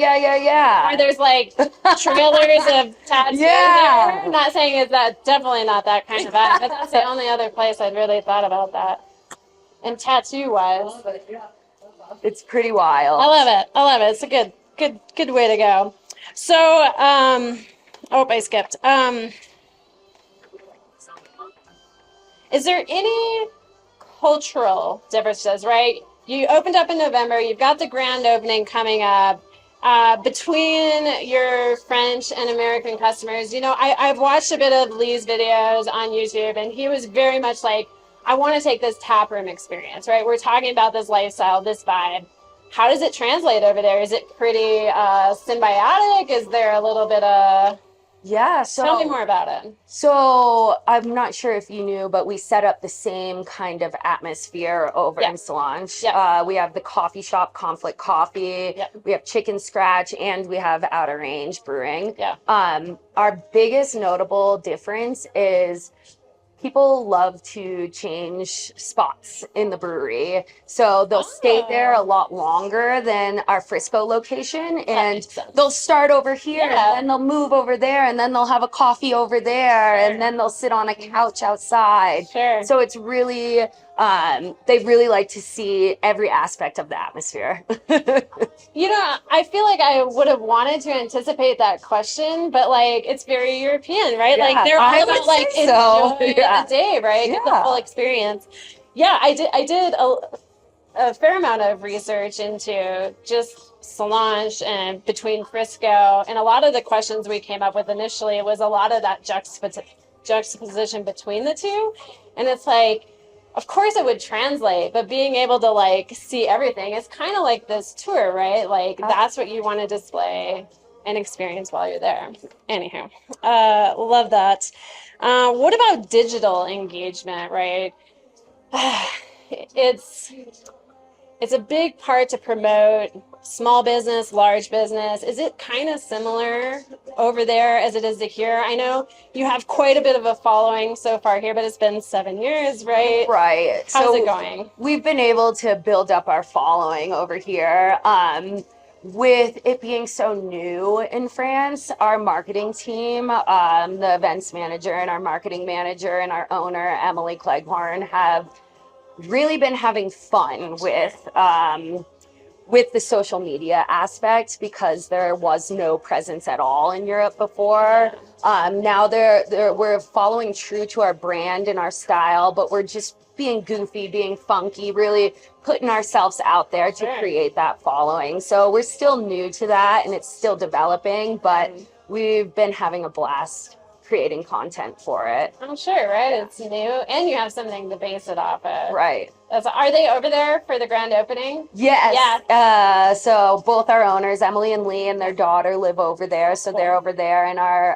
Where there's like trailers of tattoos there. I'm not saying it's definitely not that kind of vibe, but that's the only other place I'd really thought about that. And tattoo-wise. It's pretty wild. I love it. It's a good way to go. So, I skipped. Is there any cultural differences, right? You opened up in November, you've got the grand opening coming up. Between your French and American customers, you know, I've watched a bit of Lee's videos on YouTube, and he was very much like, I want to take this taproom experience, right? We're talking about this lifestyle, this vibe. How does it translate over there? Is it pretty symbiotic? Is there a little bit of... Yeah, so tell me more about it. So I'm not sure if you knew, but we set up the same kind of atmosphere over in Solange. We have the coffee shop, Conflict Coffee. We have Chicken Scratch, and we have Outer Range Brewing. Our biggest notable difference is people love to change spots in the brewery. So they'll stay there a lot longer than our Frisco location, and they'll start over here and then they'll move over there, and then they'll have a coffee over there, and then they'll sit on a couch outside. So it's really, they really like to see every aspect of the atmosphere. You know, I feel like I would have wanted to anticipate that question, but like it's very European, right? Like they're all about like enjoying the day, right? Get the full experience. Yeah, I did a fair amount of research into just Solange and between Frisco, and a lot of the questions we came up with initially was a lot of that juxtaposition between the two, and it's like, of course it would translate, but being able to like see everything is kind of like this tour, right? Like that's what you want to display and experience while you're there. Anywho, love that. What about digital engagement, right? It's a big part to promote small business, large business. Is it kind of similar over there as it is to here? I know you have quite a bit of a following so far here, but it's been 7 years, right? Right. How's it going? We've been able to build up our following over here. With it being so new in France, our marketing team, the events manager and our marketing manager and our owner, Emily Cleghorn, have really been having fun with with the social media aspect, because there was no presence at all in Europe before. Now we're following true to our brand and our style, but we're just being goofy, being funky, really putting ourselves out there to create that following. So we're still new to that and it's still developing, but we've been having a blast creating content for it. I'm sure, right? Yeah. It's new, and you have something to base it off of. Right. Are they over there for the grand opening? Yes. Yeah. So both our owners, Emily and Lee, and their daughter live over there. So they're over there, and our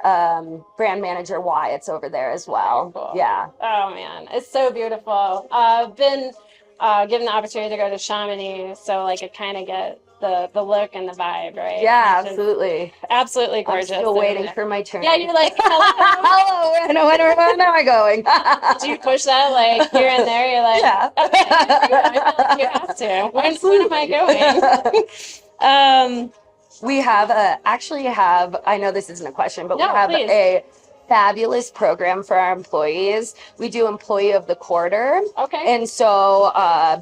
brand manager Wyatt's over there as well. Cool. Yeah. Oh man, it's so beautiful. I've been given the opportunity to go to Chamonix, so like I kind of get the look and the vibe, right? Yeah, absolutely. Absolutely gorgeous. I'm still waiting for my turn. Yeah, you're like, hello. Hello, when am I going? Do you push that like here and there? You're like, yeah. Okay. I feel like you have to. When am I going? We have I know this isn't a question, but no, we have please. a fabulous program for our employees. We do Employee of the Quarter. Okay. And so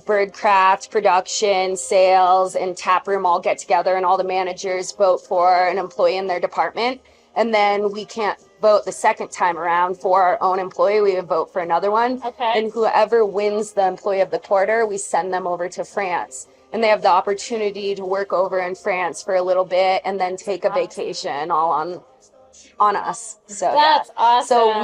Birdcraft, production, sales, and taproom all get together, and all the managers vote for an employee in their department. And then we can't vote the second time around for our own employee. We would vote for another one. Okay. And whoever wins the Employee of the Quarter, we send them over to France. And they have the opportunity to work over in France for a little bit and then take a vacation all on us. So that's awesome. So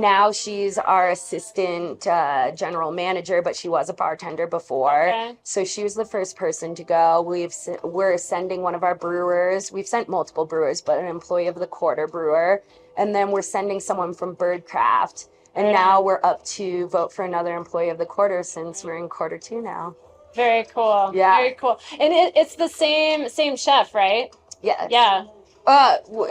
now she's our assistant general manager, but she was a bartender before. Okay. So she was the first person to go. We're sending one of our brewers. We've sent multiple brewers, but an Employee of the Quarter brewer. And then we're sending someone from Birdcraft. And now we're up to vote for another Employee of the Quarter, since we're in quarter 2 now. Very cool. Yeah. Very cool. And it's the same chef, right? Yeah. Yeah.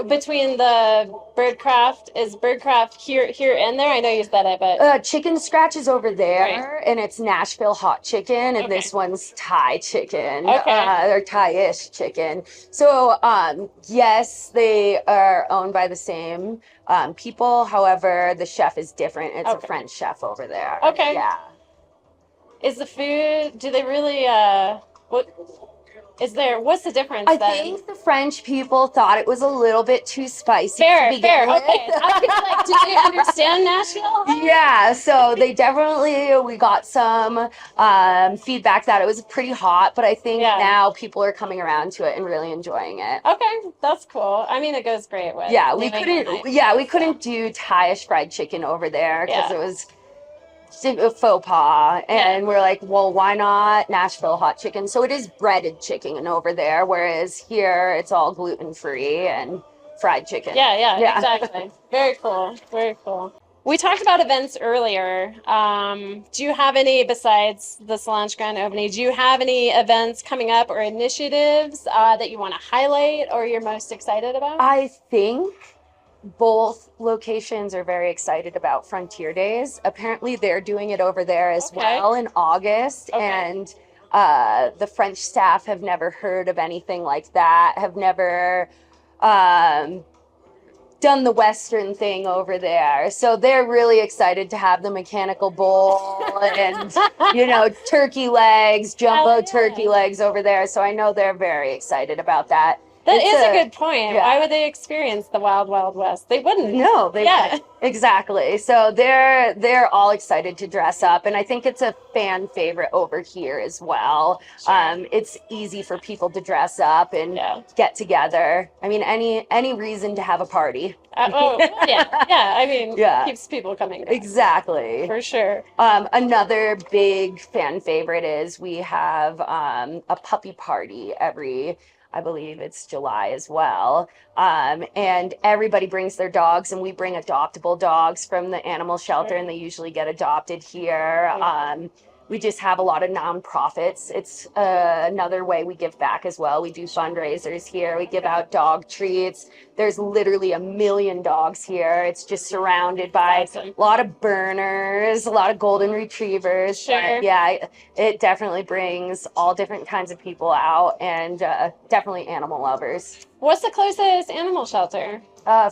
Between the Birdcraft, is Birdcraft here and there? I know you said it, but Chicken Scratch is over there, and it's Nashville hot chicken, and this one's Thai chicken, or Thai-ish chicken. So yes, they are owned by the same people. However, the chef is different. It's a French chef over there. Okay. Yeah. Is the food? Do they really? What's the difference I then? think the French people thought it was a little bit too spicy fair, to begin with. Okay. I was like, do they understand Nashville? Yeah, so we got some feedback that it was pretty hot, but I think now people are coming around to it and really enjoying it. Okay, that's cool. I mean, it goes great with we couldn't do Thai-ish fried chicken over there because it was a faux pas, and we're like, well, why not Nashville hot chicken? So it is breaded chicken over there, whereas here it's all gluten-free and fried chicken. Yeah, exactly. Very cool. We talked about events earlier. Do you have any, besides the Solange Grand Opening, do you have any events coming up or initiatives that you want to highlight or you're most excited about? I think both locations are very excited about Frontier Days. Apparently they're doing it over there as well in August. And the French staff have never heard of anything like that, have never done the Western thing over there. So they're really excited to have the mechanical bull and, turkey legs, jumbo turkey legs over there. So I know they're very excited about that. That is a good point. Yeah. Why would they experience the Wild Wild West? They wouldn't. No, they wouldn't. Exactly. So they're all excited to dress up, and I think it's a fan favorite over here as well. Sure. It's easy for people to dress up and get together. I mean, any reason to have a party. I mean, keeps people coming back. Exactly. For sure. Another big fan favorite is we have a puppy party I believe it's July as well. And everybody brings their dogs, and we bring adoptable dogs from the animal shelter, and they usually get adopted here. We just have a lot of nonprofits. It's another way we give back as well. We do fundraisers here. We give out dog treats. There's literally 1 million dogs here. It's just surrounded by a lot of burners, a lot of golden retrievers. Sure. Yeah, it definitely brings all different kinds of people out, and definitely animal lovers. What's the closest animal shelter?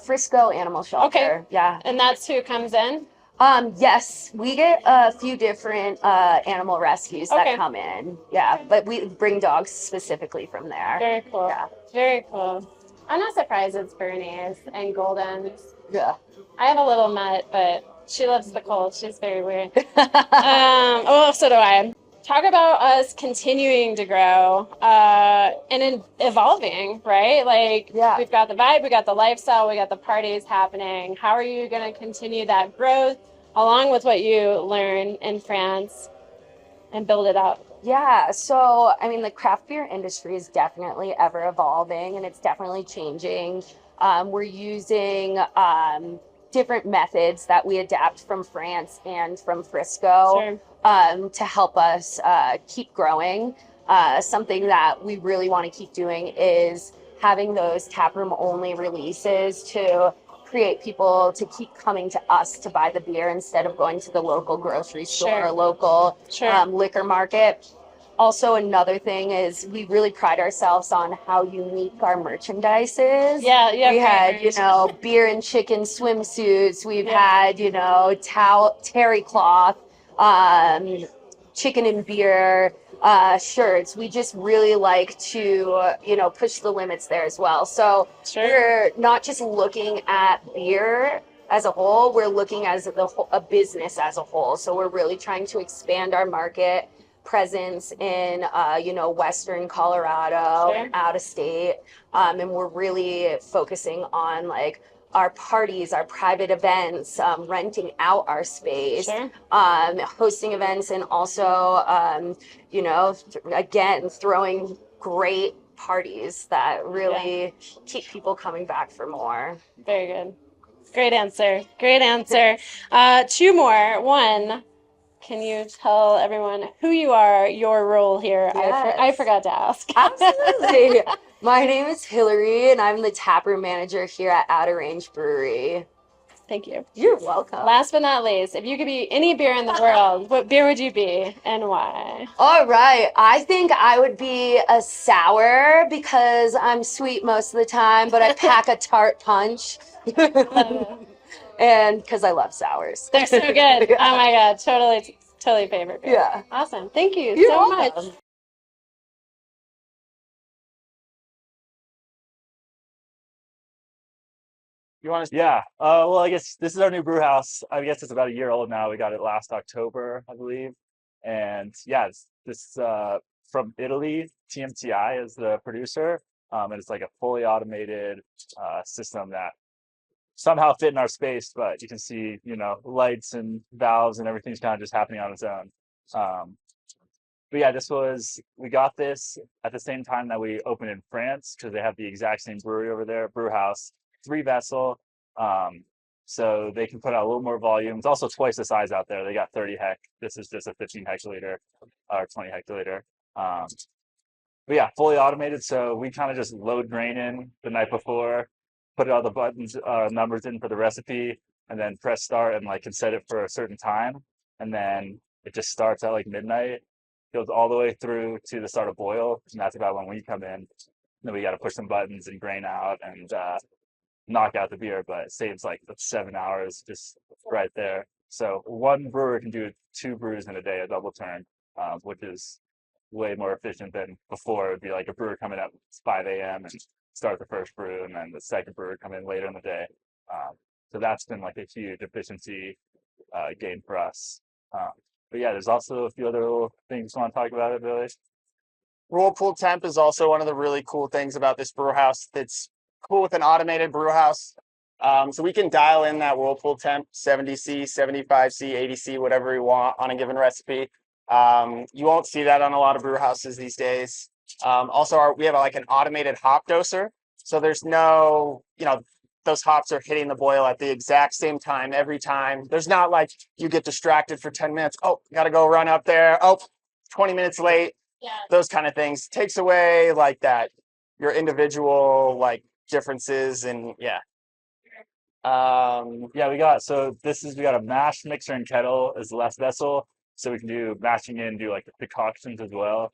Frisco Animal Shelter. Okay. Yeah. And that's who comes in? Yes, we get a few different animal rescues that Okay. come in. Yeah, but we bring dogs specifically from there. Very cool. Yeah. Very cool. I'm not surprised it's Bernice and Goldens. Yeah. I have a little mutt, but she loves the cold. She's very weird. Oh, so do I. Talk about us continuing to grow and evolving, right? Like Yeah. we've got the vibe, we got the lifestyle, we got the parties happening. How are you going to continue that growth along with what you learn in France and build it up? Yeah, so I mean, the craft beer industry is definitely ever evolving and it's definitely changing. We're using different methods that we adapt from France and from Frisco Sure. to help us keep growing. Something that we really want to keep doing is having those taproom only releases to create people to keep coming to us to buy the beer instead of going to the local grocery store Sure. or local Sure. liquor market. Also, another thing is we really pride ourselves on how unique our merchandise is. Yeah, yeah. We had, very. beer and chicken swimsuits. We've Yeah. had, terry cloth, chicken and beer shirts. We just really like to, push the limits there as well. So Sure. we're not just looking at beer as a whole, we're looking as a business as a whole. So we're really trying to expand our market presence in Western Colorado, Sure. out of state, and we're really focusing on like our parties, our private events, renting out our space, Sure. hosting events, and also again throwing great parties that really keep people coming back for more. Very good. Great answer. Great answer. Two more. One, can you tell everyone who you are, your role here? Yes. I forgot to ask. Absolutely. My name is Hillary, and I'm the taproom manager here at Outer Range Brewery. Thank you. You're welcome. Last but not least, if you could be any beer in the world, what beer would you be and why? All right. I think I would be a sour because I'm sweet most of the time, but I pack a tart punch. And because I love sours. They're so good. Yeah. Oh my God. Totally, totally favorite beer. Yeah. Awesome. Thank you You're so welcome. much. You want to? Yeah. Well, I guess this is our new brew house. I guess it's about a year old now. We got it last October, I believe. And yeah, this from Italy. TMTI is the producer. And it's like a fully automated system that somehow fit in our space, but you can see, lights and valves and everything's kind of just happening on its own. Um, but yeah, we got this at the same time that we opened in France because they have the exact same brewery over there, brew house, 3 vessel. Um, so they can put out a little more volume. It's also twice the size out there. They got 30 hec. This is just a 15 hectoliter or 20 hectoliter. Um, but yeah, fully automated. So we kind of just load grain in the night before, put all the buttons, numbers in for the recipe, and then press start and like can set it for a certain time. And then it just starts at like midnight, goes all the way through to the start of boil. And that's about when we come in. Then we got to push some buttons and grain out and knock out the beer, but it saves like 7 hours just right there. So one brewer can do 2 brews in a day, a double turn, which is way more efficient than before. It'd be like a brewer coming up 5 a.m. and start the first brew, and then the second brewer come in later in the day. So that's been like a huge efficiency gain for us. But yeah, there's also a few other little things I want to talk about it, Billy. Whirlpool temp is also one of the really cool things about this brew house that's cool with an automated brew house. So we can dial in that whirlpool temp 70C, 75C, 80C, whatever we want on a given recipe. You won't see that on a lot of brew houses these days. Also, we have like an automated hop doser. So there's no, those hops are hitting the boil at the exact same time every time. There's not like you get distracted for 10 minutes. Oh, got to go run up there. Oh, 20 minutes late. Yeah. Those kind of things takes away like that, your individual like differences and yeah. Yeah, we got a mash mixer and kettle as the last vessel, so we can do mashing in, do like the concoctions as well.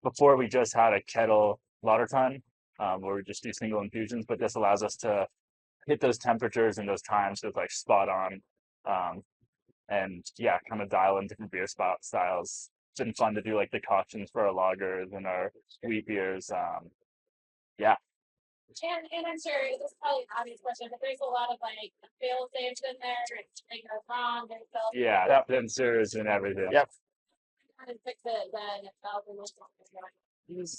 Before we just had a kettle lauter ton, where we just do single infusions, but this allows us to hit those temperatures and those times, so it's like spot on. And yeah, kind of dial in different beer spot styles. It's been fun to do like decoctions for our lagers and our wheat beers. Yeah, And I'm sure this is probably an obvious question, but there's a lot of like fail safes in there. They go wrong, they fail. yeah, Yep. sensors and everything. Yep. Kind of fix it then it fails in this one.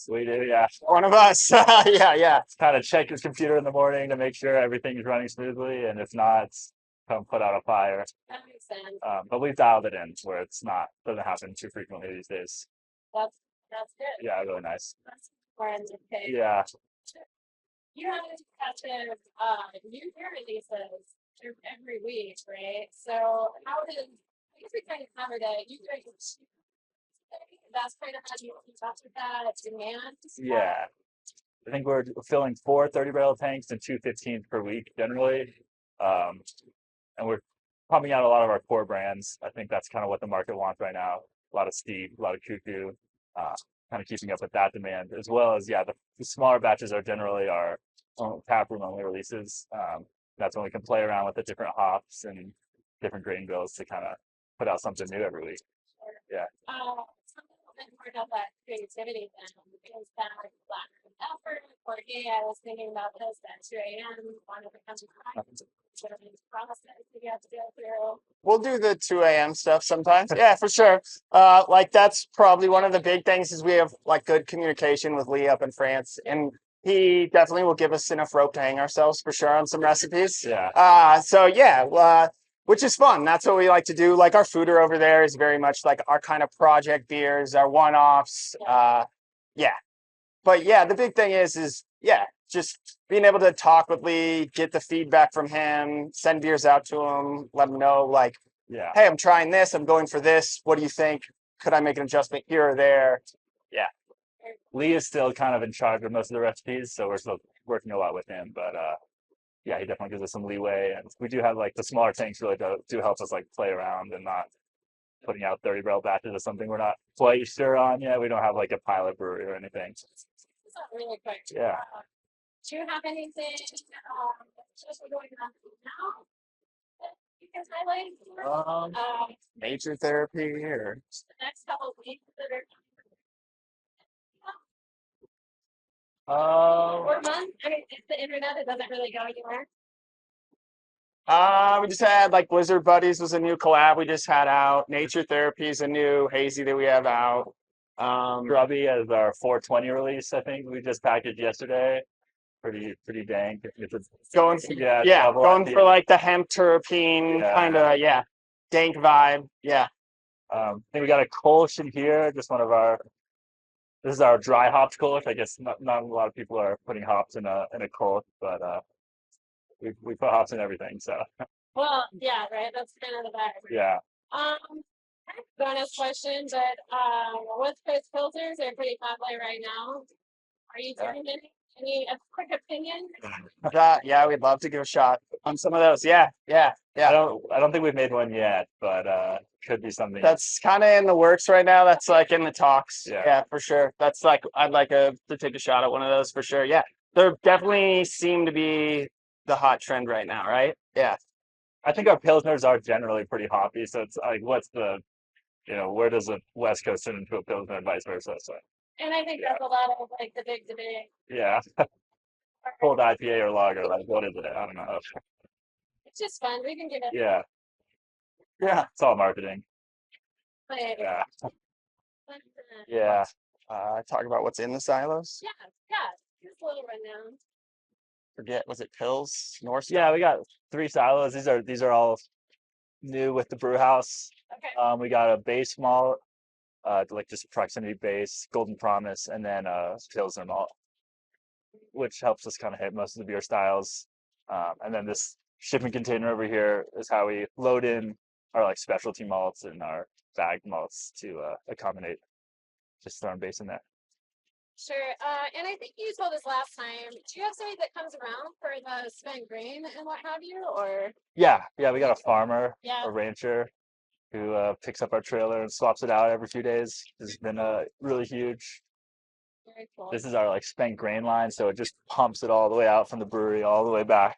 We do, yeah. One of us. Yeah. Kind of check his computer in the morning to make sure everything's running smoothly, and if not, come put out a fire. That makes sense. But we've dialed it in where it's not doesn't happen too frequently these days. That's good. Yeah, really nice. That's important. Okay. Yeah, You have a discussion new beer releases every week, right? So how did I guess we kind of covered it. You guys that's kind of how you keep up with that demand. yeah. I think we're filling 4 30-barrel tanks and 2 15s per week generally. And we're pumping out a lot of our core brands. I think that's kind of what the market wants right now. A lot of Steve, a lot of Cuckoo, kind of keeping up with that demand, as well as, yeah, the smaller batches are generally our tap room only releases. That's when we can play around with the different hops and different grain bills to kind of put out something new every week. Yeah. Something a bit more about that creativity then is that black effort or hey, I was thinking about this at 2 a.m. wanted to come to process that you have to go through. We'll do the 2 a.m. stuff sometimes. Yeah, for sure. Like that's probably one of the big things is we have like good communication with Lee up in France, and he definitely will give us enough rope to hang ourselves for sure on some recipes. Yeah. So yeah, which is fun. That's what we like to do. Like our fooder over there is very much like our kind of project beers, our one-offs. Yeah. But yeah, the big thing is yeah, just being able to talk with Lee, get the feedback from him, send beers out to him, let him know like, Yeah. hey, I'm trying this, I'm going for this. What do you think? Could I make an adjustment here or there? Yeah. Lee is still kind of in charge of most of the recipes, so we're still working a lot with him. But yeah, he definitely gives us some leeway, and we do have like the smaller tanks really do help us like play around and not putting out 30-barrel batches of something we're not quite sure on yet. We don't have like a pilot brewery or anything. It's not really quick. Yeah. Do you have anything especially going on now that you can highlight? Nature therapy or The next couple of weeks that are Um, or months? I mean, it's the internet, it doesn't really go anywhere. we just had like Blizzard Buddies was a new collab we just had out. Nature Therapy is a new hazy that we have out. Grubby as our 420 release, I think we just packaged yesterday. Pretty dank. It's a, going yeah, double going IPA. for like the hemp terpene Yeah. kind of dank vibe. Yeah. I think we got a Kolsch in here. Just one of our. This is our dry hopped Kolsch. I guess not a lot of people are putting hops in a Kolsch, but we put hops in everything. So Well, yeah, right. That's kind of the vibe. yeah. Bonus question, but West Coast filters are pretty popular right now. Are you doing any a quick opinion? Yeah, we'd love to give a shot on some of those. Yeah. I don't think we've made one yet, but could be something. That's kind of in the works right now. That's like in the talks. Yeah. Yeah, for sure. That's like I'd like to take a shot at one of those for sure. Yeah. There definitely seem to be the hot trend right now, right? Yeah. I think our pilsners are generally pretty hoppy, so it's like, what's the, where does the West Coast turn into a pilsner and vice versa? So And I think that's a lot of like the big debate. yeah, cold IPA or lager, like what is it? I don't know. It's just fun. We can give it Yeah, Yeah. it's all marketing. play. Yeah, Fun. yeah. Talk about what's in the silos. Yeah. Just a little rundown. Forget, was it Pills? North Yeah, we got 3 silos. These are all new with the brew house. Okay. We got a base malt, like just proximity base, Golden Promise, and then Pilsner malt, which helps us kind of hit most of the beer styles. And then this shipping container over here is how we load in our like specialty malts and our bagged malts to accommodate just throwing base in there. Sure. And I think you told us last time, do you have somebody that comes around for the spent grain and what have you? Or Yeah, we got a farmer, Yeah. a rancher, who picks up our trailer and swaps it out every few days. It's been really huge. very cool. This is our like spent grain line, so it just pumps it all the way out from the brewery all the way back.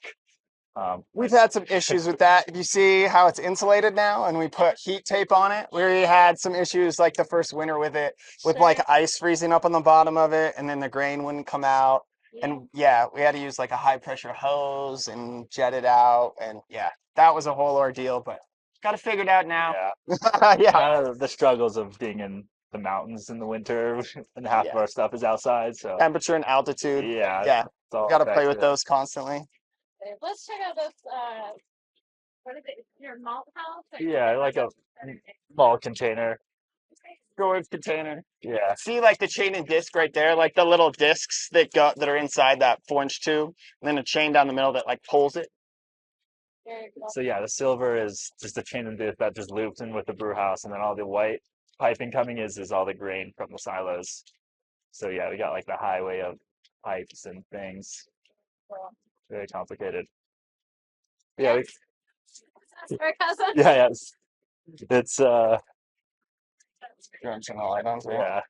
We've had some issues with that. If you see how it's insulated now and we put heat tape on it, we had some issues like the first winter with it, with like ice freezing up on the bottom of it and then the grain wouldn't come out. And yeah, we had to use like a high pressure hose and jet it out. And yeah, that was a whole ordeal, but got it figured out now. Yeah. Yeah. Kind of the struggles of being in the mountains in the winter and half of our stuff is outside. So Temperature and altitude. yeah, Yeah. it's all Got to play with affected. those constantly. Let's check out this. What is it? Your malt house? Yeah, like a small container. Storage container. Yeah. See like the chain and disc right there, like the little discs that are inside that 4-inch tube, and then a chain down the middle that like pulls it. So yeah, the silver is just a chain and disc that just loops in with the brew house, and then all the white piping coming is all the grain from the silos. So yeah, we got like the highway of pipes and things. Very complicated. Yeah, Our cousin. yeah. It's Turn some light on. yeah.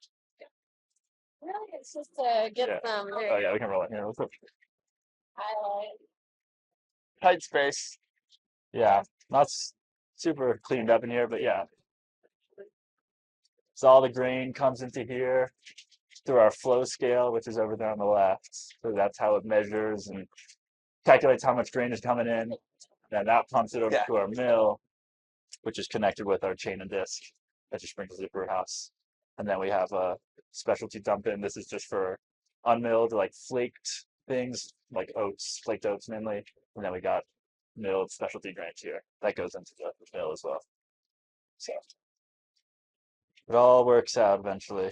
Really, it's just to get Yeah. some Oh yeah, we can roll it here. highlight. Tight space. Yeah, not super cleaned up in here, but yeah. So all the grain comes into here through our flow scale, which is over there on the left. So that's how it measures and calculates how much grain is coming in. And that pumps it over to our mill, which is connected with our chain and disc that just brings it to the brew house. And then we have a specialty dump in. This is just for unmilled, like flaked things, like oats, flaked oats mainly. And then we got milled specialty grains here. That goes into the mill as well. So it all works out eventually.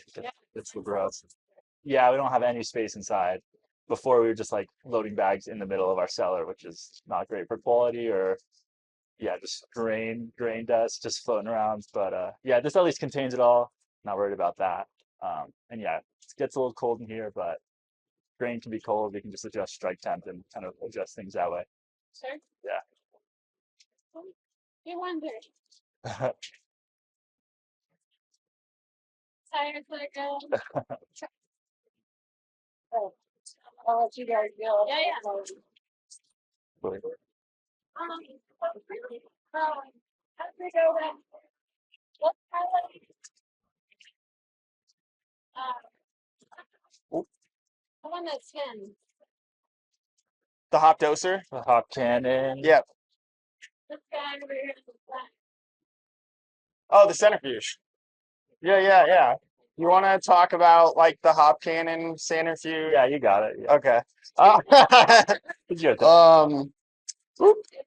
It's the brew house. Yeah, we don't have any space inside. Before we were just like loading bags in the middle of our cellar, which is not great for quality or yeah, just grain dust just floating around. But yeah, this at least contains it all. Not worried about that. And yeah, it gets a little cold in here, but grain can be cold. We can just adjust strike temp and kind of adjust things that way. Sure. Yeah. You wonder. Tires that go. I'll let you guys go. Yeah. Really. Really? How did we go then? Let's highlight. The one that spins. The hop doser. The hop cannon. Yep. This guy over here is the black. Oh, the centrifuge. Yeah. You want to talk about like the hop cannon centrifuge? Yeah, you got it. Yeah. Okay. It's your thing.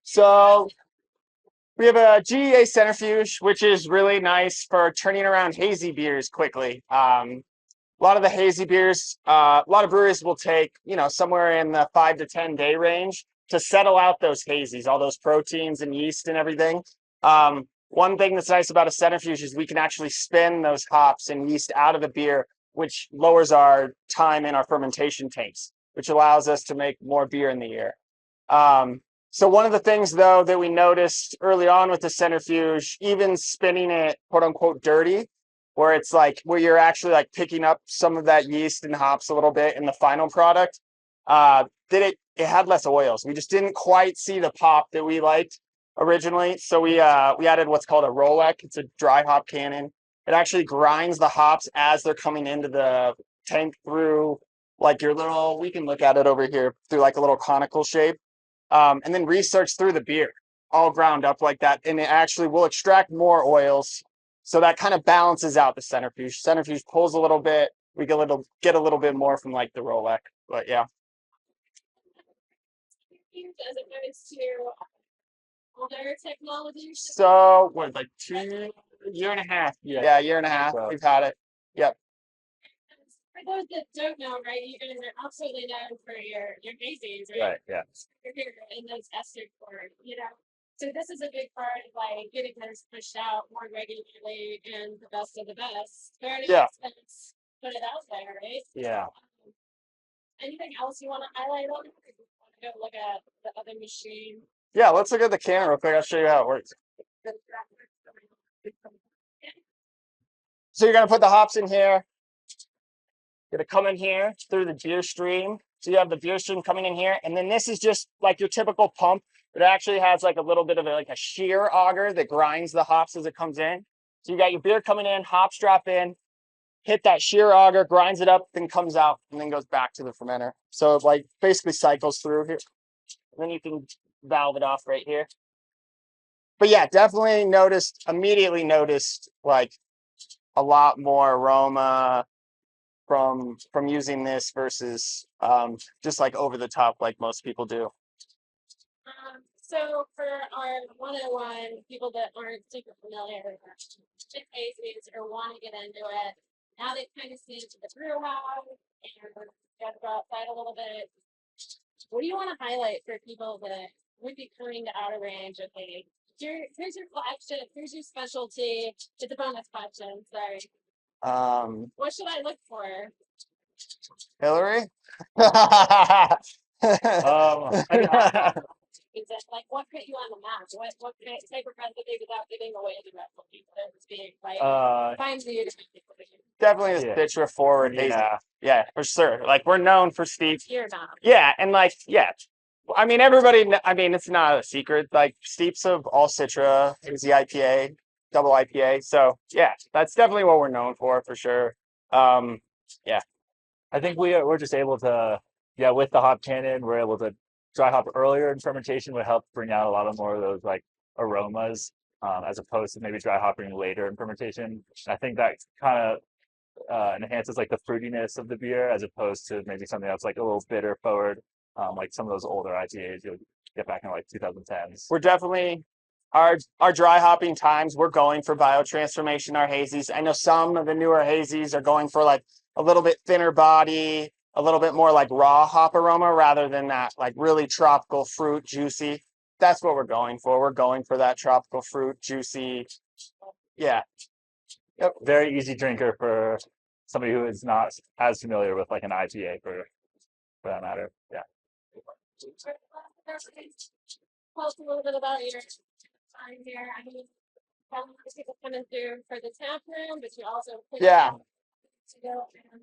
So we have a GEA centrifuge, which is really nice for turning around hazy beers quickly. A lot of the hazy beers, a lot of breweries will take, somewhere in the 5 to 10 day range to settle out those hazies, all those proteins and yeast and everything. One thing that's nice about a centrifuge is we can actually spin those hops and yeast out of the beer, which lowers our time in our fermentation tanks, which allows us to make more beer in the year. So one of the things, though, that we noticed early on with the centrifuge, even spinning it, quote unquote, dirty, where it's like where you're actually like picking up some of that yeast and hops a little bit in the final product, that it had less oils. We just didn't quite see the pop that we liked originally. So we added what's called a Rolec. It's a dry hop cannon. It actually grinds the hops as they're coming into the tank through like your little, we can look at it over here, through like a little conical shape. And then research through the beer, all ground up like that. And it actually will extract more oils. So that kind of balances out the centrifuge. Centrifuge pulls a little bit. We get a little bit more from like the Rolec, but yeah. As opposed to older technologies. So what, like year and a half? Yeah, year and a half. We've had it. Yep. For those that don't know, right, you guys are absolutely known for your hazies, right? Right, yeah. You're here in those ester corn, So this is a big part of like getting those pushed out more regularly and the best of the best. Very expensive. Put it out there, right? Yeah. Anything else you want to highlight on? Or you want to go look at the other machine? Yeah, let's look at the cannon real quick. I'll show you how it works. So you're gonna put the hops in here. Gonna come in here through the beer stream. So you have the beer stream coming in here, and then this is just like your typical pump. It actually has like a little bit of like a shear auger that grinds the hops as it comes in. So you got your beer coming in, hops drop in, hit that shear auger, grinds it up, then comes out, and then goes back to the fermenter. So it like basically cycles through here. And then you can valve it off right here. But yeah, definitely immediately noticed like a lot more aroma from using this versus just like over the top like most people do. So for our 101 people that aren't super familiar with hazies or want to get into it, now they've kind of seen the brew house and got to go outside a little bit. What do you want to highlight for people that would be coming to Outer Range? Okay, here's your flagship, here's your specialty. It's a bonus question, sorry. What should I look for? Hillary? Like what put you on the map? What type of recipe without giving away the recipe? That was being like finds you. Definitely a Citra forward. Yeah, for sure. Like we're known for Steve. Yeah, and like I mean everybody. I mean it's not a secret. Like steeps of all Citra, hazy IPA, double IPA. So yeah, that's definitely what we're known for sure. Yeah, I think we're just able to with the hop cannon we're able to dry hop earlier in fermentation would help bring out a lot of more of those like aromas as opposed to maybe dry hopping later in fermentation. I think that kind of enhances like the fruitiness of the beer as opposed to maybe something that's like a little bitter forward, like some of those older IPAs you'll get back in like 2010s. We're definitely our dry hopping times. We're going for biotransformation. Our hazies. I know some of the newer hazies are going for like a little bit thinner body, a little bit more like raw hop aroma rather than that like really tropical fruit juicy. That's what we're going for. We're going for that tropical fruit juicy. Yeah. Yep. Very easy drinker for somebody who is not as familiar with like an IPA for that matter. Yeah. Tell us a little bit about your time here. I mean, people coming through for the tap room, but you also to go and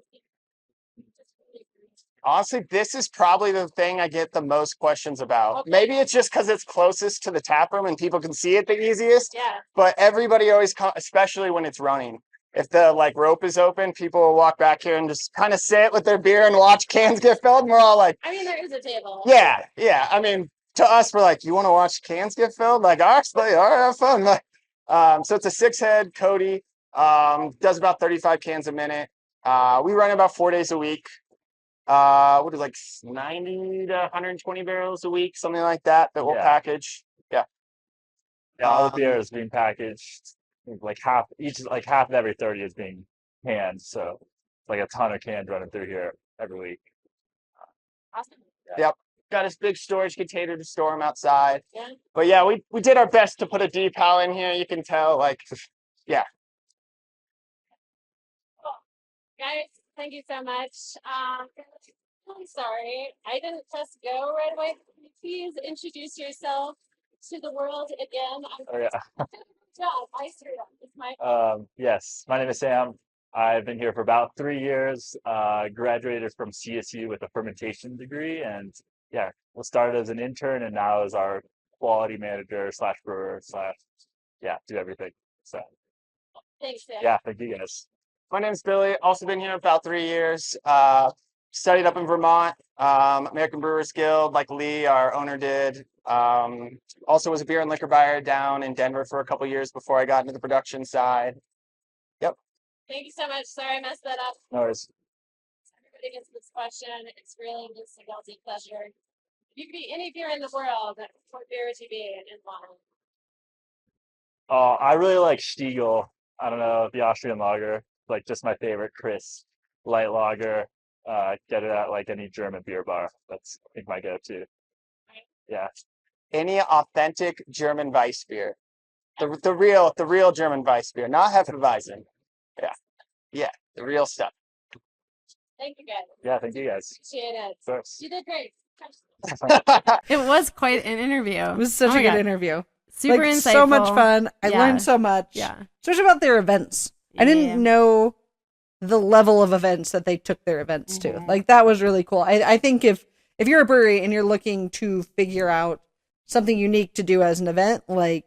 honestly, this is probably the thing I get the most questions about. Okay. Maybe it's just because it's closest to the tap room and people can see it the easiest. Yeah. But everybody always comes, especially when it's running. If the like rope is open, people will walk back here and just kind of sit with their beer and watch cans get filled. And we're all like, I mean, there is a table. Yeah. I mean, to us, we're like, you want to watch cans get filled? Like, actually, all right, have fun. Like, so it's a 6-head Cody. Does about 35 cans a minute. We run about 4 days a week. What is like 90 to 120 barrels a week, something like that we'll package. Yeah. All the beer is being packaged. Like half of every 30 is being canned. So it's like a ton of cans running through here every week. Awesome. Yeah. Yep. Got this big storage container to store them outside. Yeah. But yeah, we did our best to put a decal in here. You can tell, like, yeah. Cool. Guys, thank you so much. I'm sorry, I didn't just go right away. Can you please introduce yourself to the world again? Oh yeah. Job. I screwed up. It's my yes, my name is Sam. I've been here for about 3 years. Graduated from CSU with a fermentation degree, and yeah, was started as an intern and now as our quality manager / brewer / do everything. So thanks, Sam. Yeah, thank you guys. My name's Billy. Also been here about 3 years. Studied up in Vermont, American Brewers Guild, like Lee, our owner, did. Also was a beer and liquor buyer down in Denver for a couple years before I got into the production side. Yep. Thank you so much. Sorry I messed that up. No worries. Everybody gets this question. It's really just a guilty pleasure. If you could be any beer in the world, what beer would you be and why? I really like Stiegel. I don't know, the Austrian lager, like just my favorite crisp light lager. Get it at like any German beer bar. That's I think my go-to. Yeah. Any authentic German Weiss beer. The real German Weiss beer, not Hefeweizen. Yeah, the real stuff. Thank you guys. Yeah, thank you guys. Appreciate it. Of course. You did great. It was quite an interview. It was such Oh my a good God. interview. Super like, insightful. So much fun. I Yeah. learned so much. Yeah. Especially about their events. I Yeah. didn't know the level of events that they took their events to. Like, that was really cool. I think if you're a brewery and you're looking to figure out something unique to do as an event, like,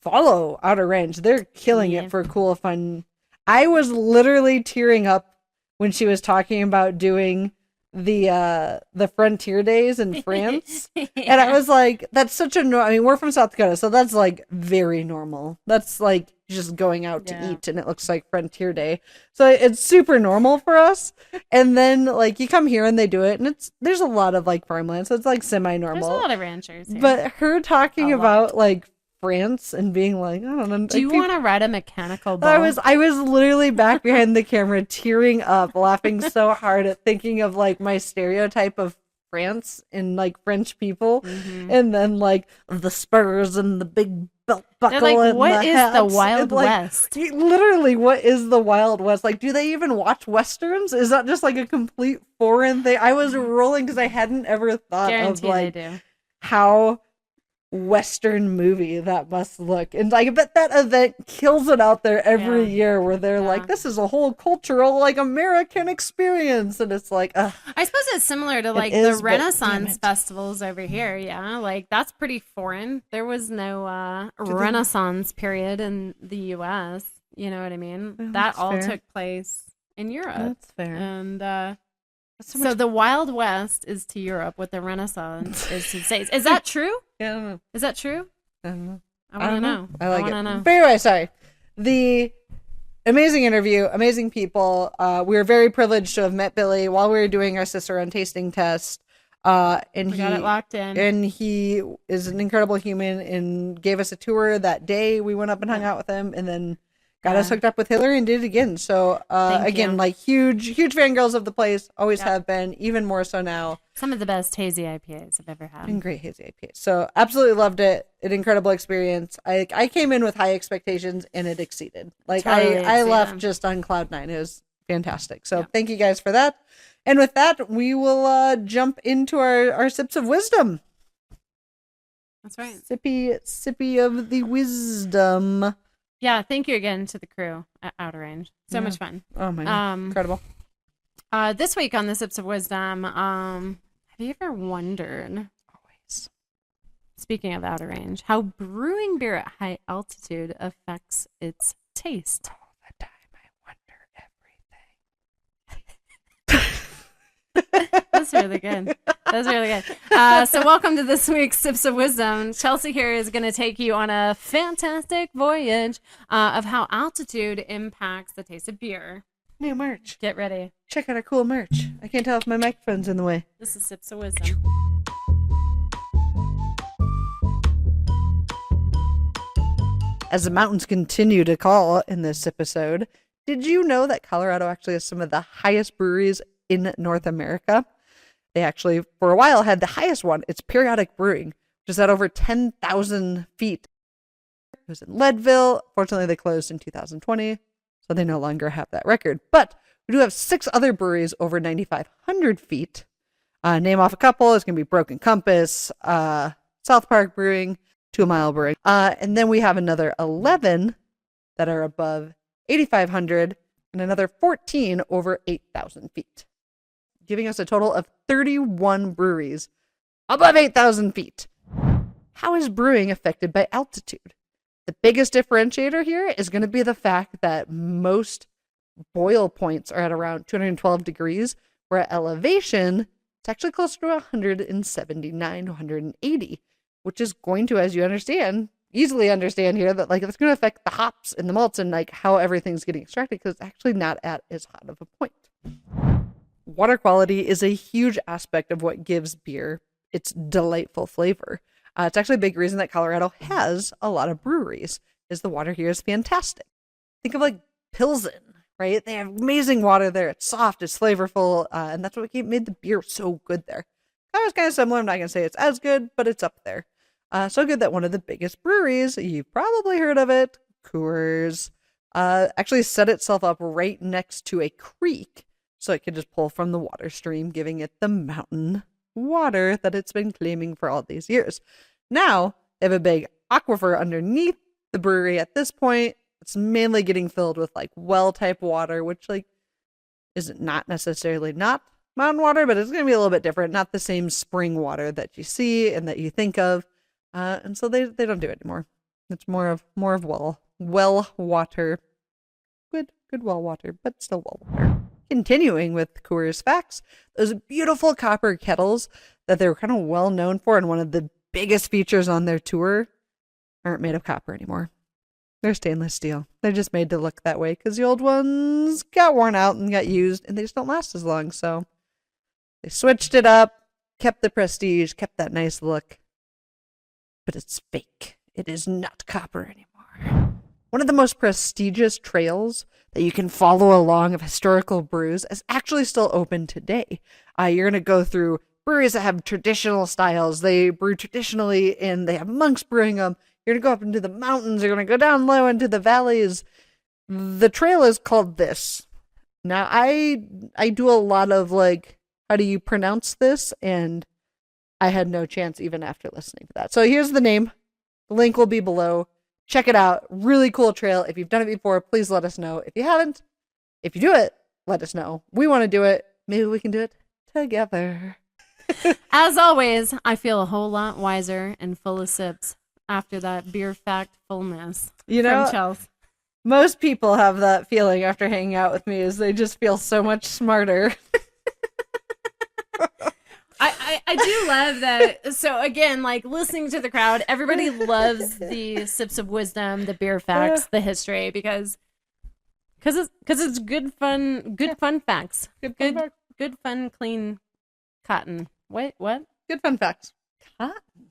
follow Outer Range. They're killing it for cool, fun. I was literally tearing up when she was talking about doing the Frontier Days in France. And I was like, that's such a I mean, we're from South Dakota, so that's like very normal. That's like just going out to eat, and it looks like Frontier Day. So it's super normal for us. And then like you come here and they do it, and there's a lot of like farmland, so it's like semi-normal. There's a lot of ranchers here. But her talking about like France and being like, I don't know. Do you want to ride a mechanical bull? I was literally back behind the camera tearing up, laughing so hard at thinking of like my stereotype of France and like French people, and then like the spurs and the big belt buckle. They're like, and what the is hats. the Wild like, West? Literally, what is the Wild West? Like, do they even watch Westerns? Is that just like a complete foreign thing? I was rolling because I hadn't ever thought of like how Western movie that must look. And like, I bet that event kills it out there every year where they're like, this is a whole cultural like American experience. And it's like, I suppose it's similar to like the Renaissance festivals over here. Yeah. Like that's pretty foreign. There was no Renaissance period in the US. You know what I mean? That all took place in Europe. That's fair. And so the Wild West is to Europe what the Renaissance is to the States. Is that true? Yeah, I don't know. Is that true? I don't know. I want to know. I like it. Know. But anyway, sorry. The amazing interview, amazing people. We were very privileged to have met Billy while we were doing our sister run tasting test. And we got it locked in. And he is an incredible human and gave us a tour that day. We went up and hung out with him, and then got us hooked up with Hillary and did it again. So again, like huge fangirls of the place, always have been, even more so now. Some of the best hazy IPAs I've ever had. And great hazy IPAs. So absolutely loved it. An incredible experience. I came in with high expectations and it exceeded. Like totally I left just on cloud nine. It was fantastic. So thank you guys for that. And with that, we will jump into our sips of wisdom. That's right. Sippy of the wisdom. Yeah, thank you again to the crew at Outer Range. So much fun. Oh my God. Incredible. This week on the Sips of Wisdom, have you ever wondered, always, speaking of Outer Range, how brewing beer at high altitude affects its taste? All the time I wonder everything. That's really good. That's really good. So welcome to this week's Sips of Wisdom. Chelsea here is going to take you on a fantastic voyage of how altitude impacts the taste of beer. New merch. Get ready. Check out our cool merch. I can't tell if my microphone's in the way. This is Sips of Wisdom. As the mountains continue to call in this episode, did you know that Colorado actually has some of the highest breweries in North America? They actually, for a while, had the highest one. It's Periodic Brewing, which is at over 10,000 feet. It was in Leadville. Fortunately, they closed in 2020, so they no longer have that record. But we do have 6 other breweries over 9,500 feet. Name off a couple. It's going to be Broken Compass, South Park Brewing, 2 Mile Brewing. And then we have another 11 that are above 8,500 and another 14 over 8,000 feet, giving us a total of 31 breweries above 8,000 feet. How is brewing affected by altitude? The biggest differentiator here is going to be the fact that most boil points are at around 212 degrees, where at elevation, it's actually closer to 179, 180, which is going to, as you understand, easily understand here that like it's going to affect the hops and the malts and like how everything's getting extracted because it's actually not at as hot of a point. Water quality is a huge aspect of what gives beer its delightful flavor. It's actually a big reason that Colorado has a lot of breweries, is the water here is fantastic. Think of like Pilsen, right? They have amazing water there. It's soft, it's flavorful, and that's what made the beer so good there. Colorado's kind of similar. I'm not going to say it's as good, but it's up there. So good that one of the biggest breweries, you've probably heard of it, Coors, actually set itself up right next to a creek so it could just pull from the water stream, giving it the mountain water that it's been claiming for all these years. Now, they have a big aquifer underneath the brewery at this point, It's mainly getting filled with like well type water, which like is not necessarily not mountain water, but it's going to be a little bit different. Not the same spring water that you see and that you think of. And so they don't do it anymore. It's more of well water. Good well water, but still well water. Continuing with Coors facts, those beautiful copper kettles that they were kind of well known for, and one of the biggest features on their tour, aren't made of copper anymore. They're stainless steel. They're just made to look that way because the old ones got worn out and got used, and they just don't last as long. So they switched it up, kept the prestige, kept that nice look, but it's fake. It is not copper anymore. One of the most prestigious trails that you can follow along of historical brews is actually still open today. You're going to go through breweries that have traditional styles. They brew traditionally, and they have monks brewing them. You're going to go up into the mountains. You're going to go down low into the valleys. The trail is called this. Now, I do a lot of like, how do you pronounce this? And I had no chance even after listening to that. So here's the name. The link will be below. Check it out. Really cool trail. If you've done it before, please let us know. If you haven't, if you do it, let us know. We want to do it. Maybe we can do it together. As always, I feel a whole lot wiser and full of sips after that beer fact fullness. You know, from Chelsea. Most people have that feeling after hanging out with me, is they just feel so much smarter. I do love that. So again, like listening to the crowd, everybody loves the sips of wisdom, the beer facts, the history, because it's good fun facts. Good fun clean cotton. What? Good fun facts. Cotton.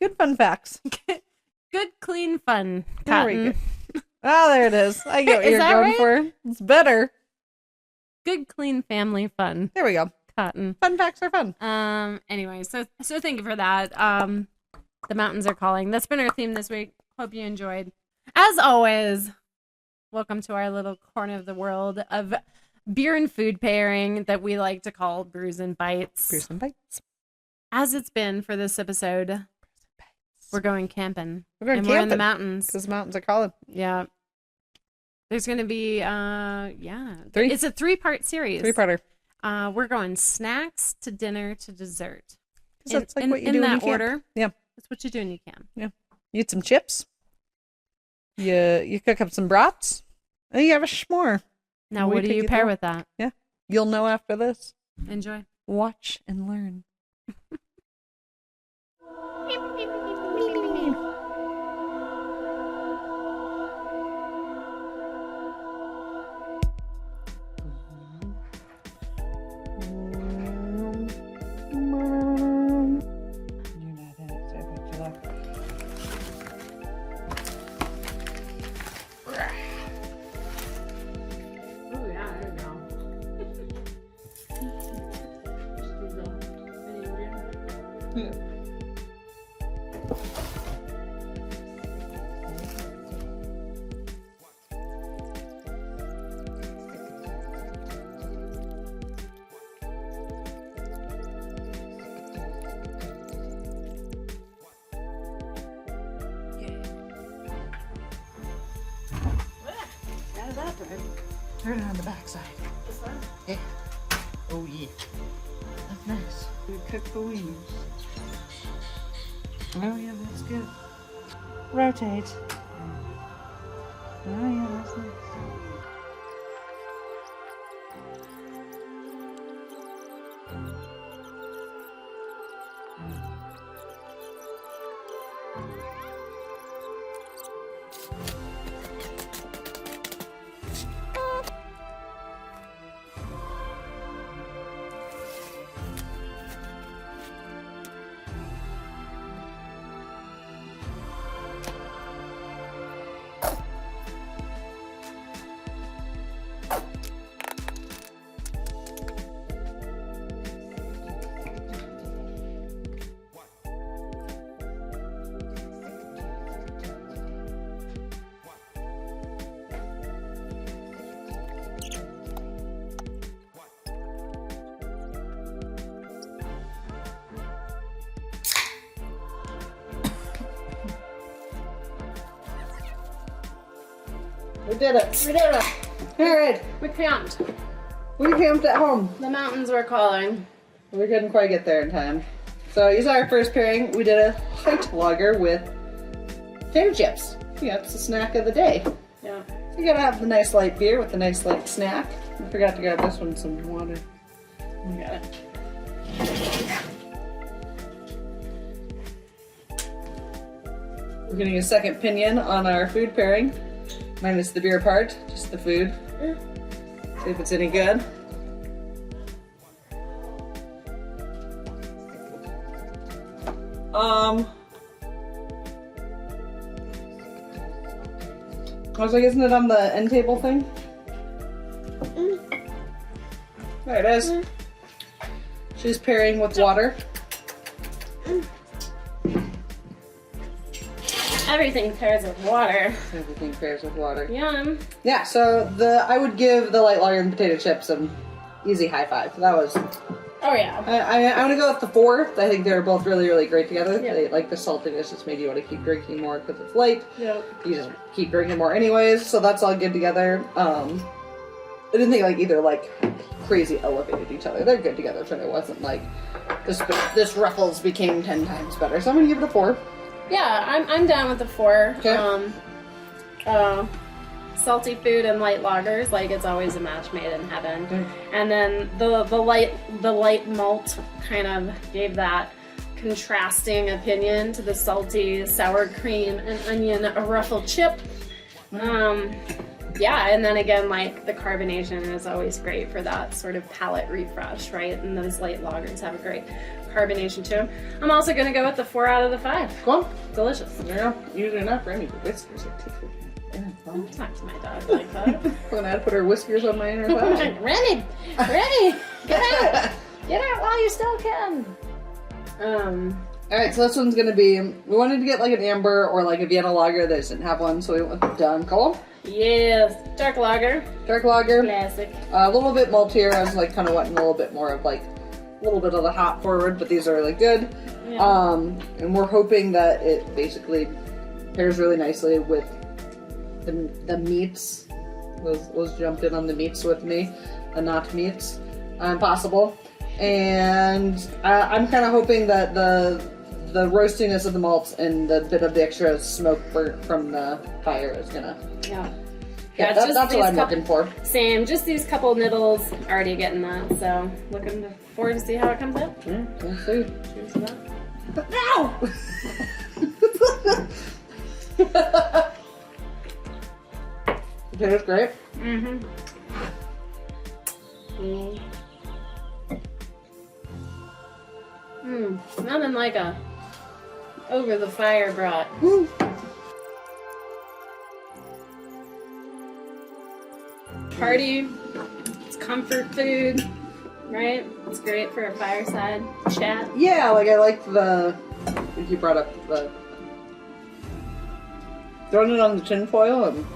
Good fun facts. Good clean fun There we cotton. go. Oh, there it is. I get what Is you're that going right? for. It's better. Good clean family fun There we go. cotton. Fun facts are fun. Anyway, so thank you for that. The mountains are calling. That's been our theme this week. Hope you enjoyed. As always, welcome to our little corner of the world of beer and food pairing that we like to call Brews and Bites. Brews and Bites. As it's been for this episode, we're going camping. We're going and camping. we're in the mountains. Because the mountains are calling. Yeah. There's going to be, Three? It's a 3-part series. 3-parter. We're going snacks to dinner to dessert. Because that's like what you do in when you that camp. order. Yeah. That's what you do when you camp. You eat some chips. You cook up some brats. And you have a s'more. Now, We what do take you it pair all. with that? You'll know after this. Enjoy. Watch and learn. Oh, yeah, there you go. Turn it on the backside. Yeah. Oh, yeah. That's nice. We cook the wings. Oh, yeah, that's good. Rotate. Oh, yeah, that's nice. We did it. We did it. All right. We camped. We camped at home. The mountains were calling. We couldn't quite get there in time. So here's our first pairing. We did a height lager with potato chips. Yeah, it's the snack of the day. Yeah. You gotta have the nice light beer with the nice light snack. I forgot to grab this one some water. We got it. We're getting a second opinion on our food pairing. Minus the beer part, just the food. See if it's any good. I was like, isn't it on the end table thing? There it is. She's pairing with water. Everything pairs with water. Everything pairs with water. Yum. Yeah, so I would give the light lager and potato chips an easy high five. That was. Oh yeah. I want to go with the 4. I think they're both really, really great together. Yeah. They, like the saltiness just made you want to keep drinking more because it's light. Yep. You just keep drinking more anyways, so that's all good together. I didn't think like either like crazy elevated each other. They're good together, so it wasn't like this Ruffles became 10 times better. So I'm gonna give it a 4. Yeah, I'm down with the 4. Okay. Salty food and light lagers, like it's always a match made in heaven. And then the light malt kind of gave that contrasting opinion to the salty sour cream and onion ruffle chip. Yeah, and then again, like the carbonation is always great for that sort of palate refresh, right? And those light lagers have a great carbonation to them. I'm also gonna go with the 4 out of the 5. Cool. Delicious. There you go. Usually enough for any whiskers. Don't talk to my dog like that. When I put her whiskers on my inner thigh. Remy, get out! Get out while you still can. Alright, so this one's gonna be, we wanted to get like an amber or like a Vienna lager. They just didn't have one, so we went with Dunkel. Yes, dark lager. Dark lager. Classic. A little bit maltier. I was like kind of wanting a little bit more of like a little bit of the hop forward, but these are really good. Yeah. And we're hoping that it basically pairs really nicely with the meats. Was jumped in on the meats with me, the not meats, possible. And I'm kind of hoping that the roastiness of the malts and the bit of the extra smoke from the fire is gonna. Yeah, that's what I'm looking for. Same, just these couple nibbles, already getting that. So looking forward to see how it comes out. Yeah, we'll see. Cheers to that. No! Potatoes great. Nothing like a over the fire brat. Party, it's comfort food, right? It's great for a fireside chat. Yeah, like I like you brought up the throwing it on the tin foil and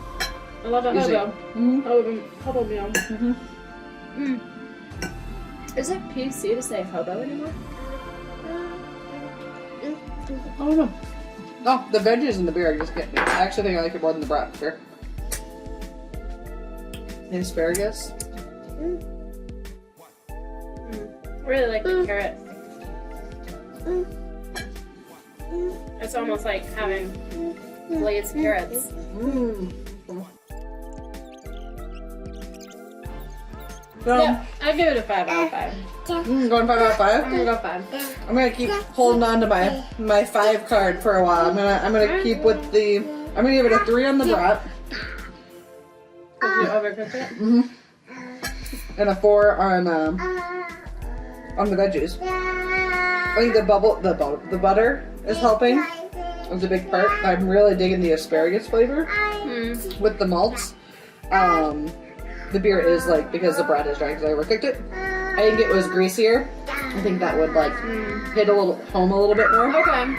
I love a easy. hobo. Hobo meal. Is it PC to say hobo anymore? I don't know. Oh, the veggies in the beer are just getting me. I actually think I like it more than the brat beer. The asparagus. Really like the carrot. It's almost like having glazed carrots. Yeah, I'd give it a 5 out of 5. Going 5 out of 5? I'm gonna go 5. I'm gonna keep holding on to my 5 card for a while. I'm gonna keep with the. I'm gonna give it a 3 on the brat. Did you overcook it? And a 4 on the veggies. I think the butter is helping. It's a big part. I'm really digging the asparagus flavor with the malts. The beer is like, because the brat is dry because I overcooked it. I think it was greasier. I think that would like hit home a little bit more. Okay.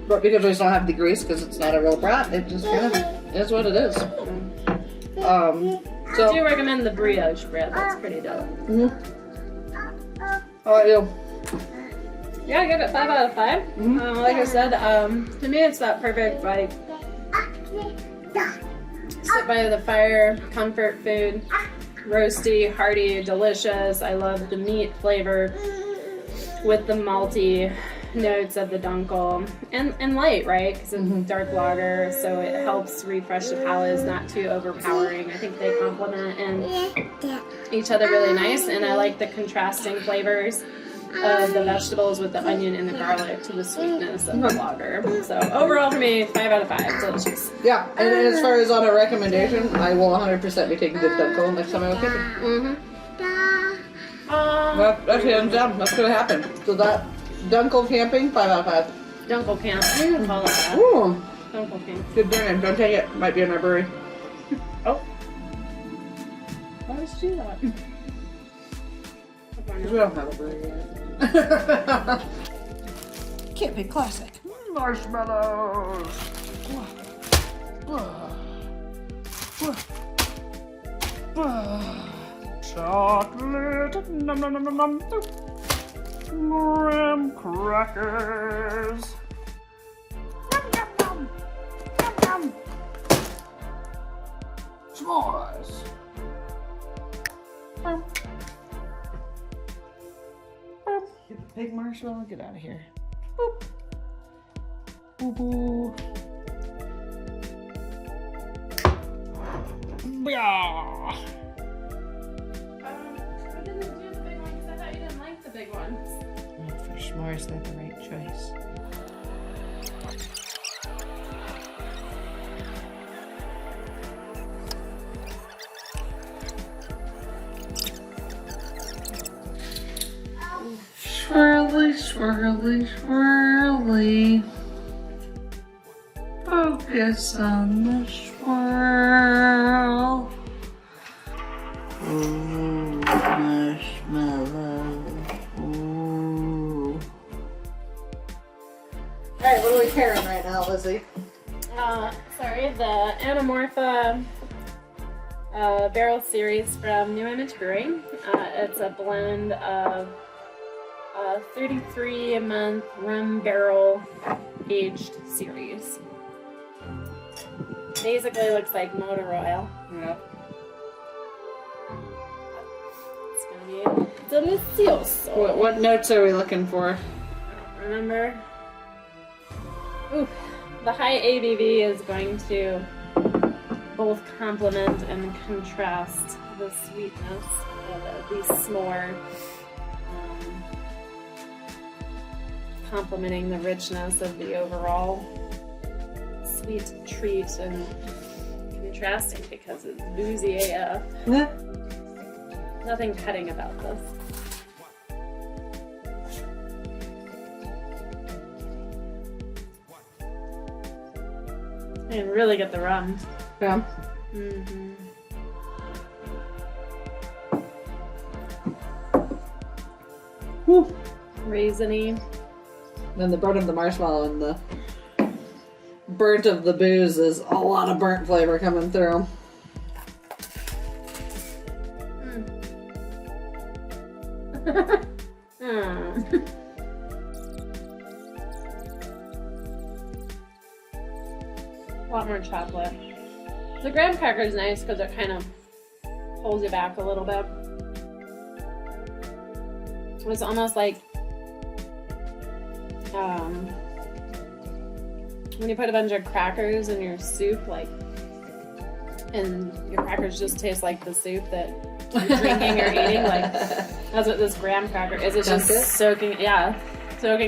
But because we just don't have the grease because it's not a real brat, it just kind of is what it is. I So do recommend the brioche bread. That's pretty dope. how about you? Yeah, I give it 5 out of 5. Like I said, to me it's that perfect like Sit by the fire, comfort food, roasty, hearty, delicious. I love the meat flavor with the malty notes of the dunkel and light, right? Because it's dark lager, so it helps refresh the palate. It's not too overpowering. I think they complement and each other really nice, and I like the contrasting flavors of the vegetables with the onion and the garlic to the sweetness of the lager. So overall for me, 5 out of 5. Delicious. Yeah, and as far as on a recommendation, I will 100% be taking the Dunkel next time I go camping. That's hands down. That's gonna happen. So that Dunkel camping, 5 out of 5. Dunkel camp. I'm gonna call it that. Ooh, Dunkel camp. good brand. Don't take it. Might be in our brewery. Oh. Why would you do that? Because we don't have a brewery yet. Camping classic. Marshmallows. Chocolate. Nom nom nom nom nom. Graham crackers. Yum yum yum. Yum yum. S'mores. Get the pig marshmallow, get out of here. Boop. Boo boo. Yeah. I didn't do the big ones. I thought you didn't like the big ones. For s'mores, they're the right choice. Swirly, swirly, swirly. Focus on the swirl. Ooh, marshmallow. Ooh. Alright, what are we pairing right now, Lizzie? Sorry, the Anamorpha barrel series from New Image Brewing. It's a blend of 33-month rum barrel aged series. Basically looks like motor oil. Yeah. It's gonna be delicioso. What notes are we looking for? I don't remember. Ooh, the high ABV is going to both complement and contrast the sweetness of the s'more. Complementing the richness of the overall sweet treat and contrasting because it's boozy AF. Yeah. Nothing cutting about this. And really get the rum. Yeah. Mm-hmm. Whew. Raisiny. Then the burnt of the marshmallow and the burnt of the booze is a lot of burnt flavor coming through. A lot more chocolate. The graham cracker is nice because it kind of pulls you back a little bit. It's almost like when you put a bunch of crackers in your soup, like, and your crackers just taste like the soup that you're drinking or eating. Like, that's what this graham cracker is. It's just soaking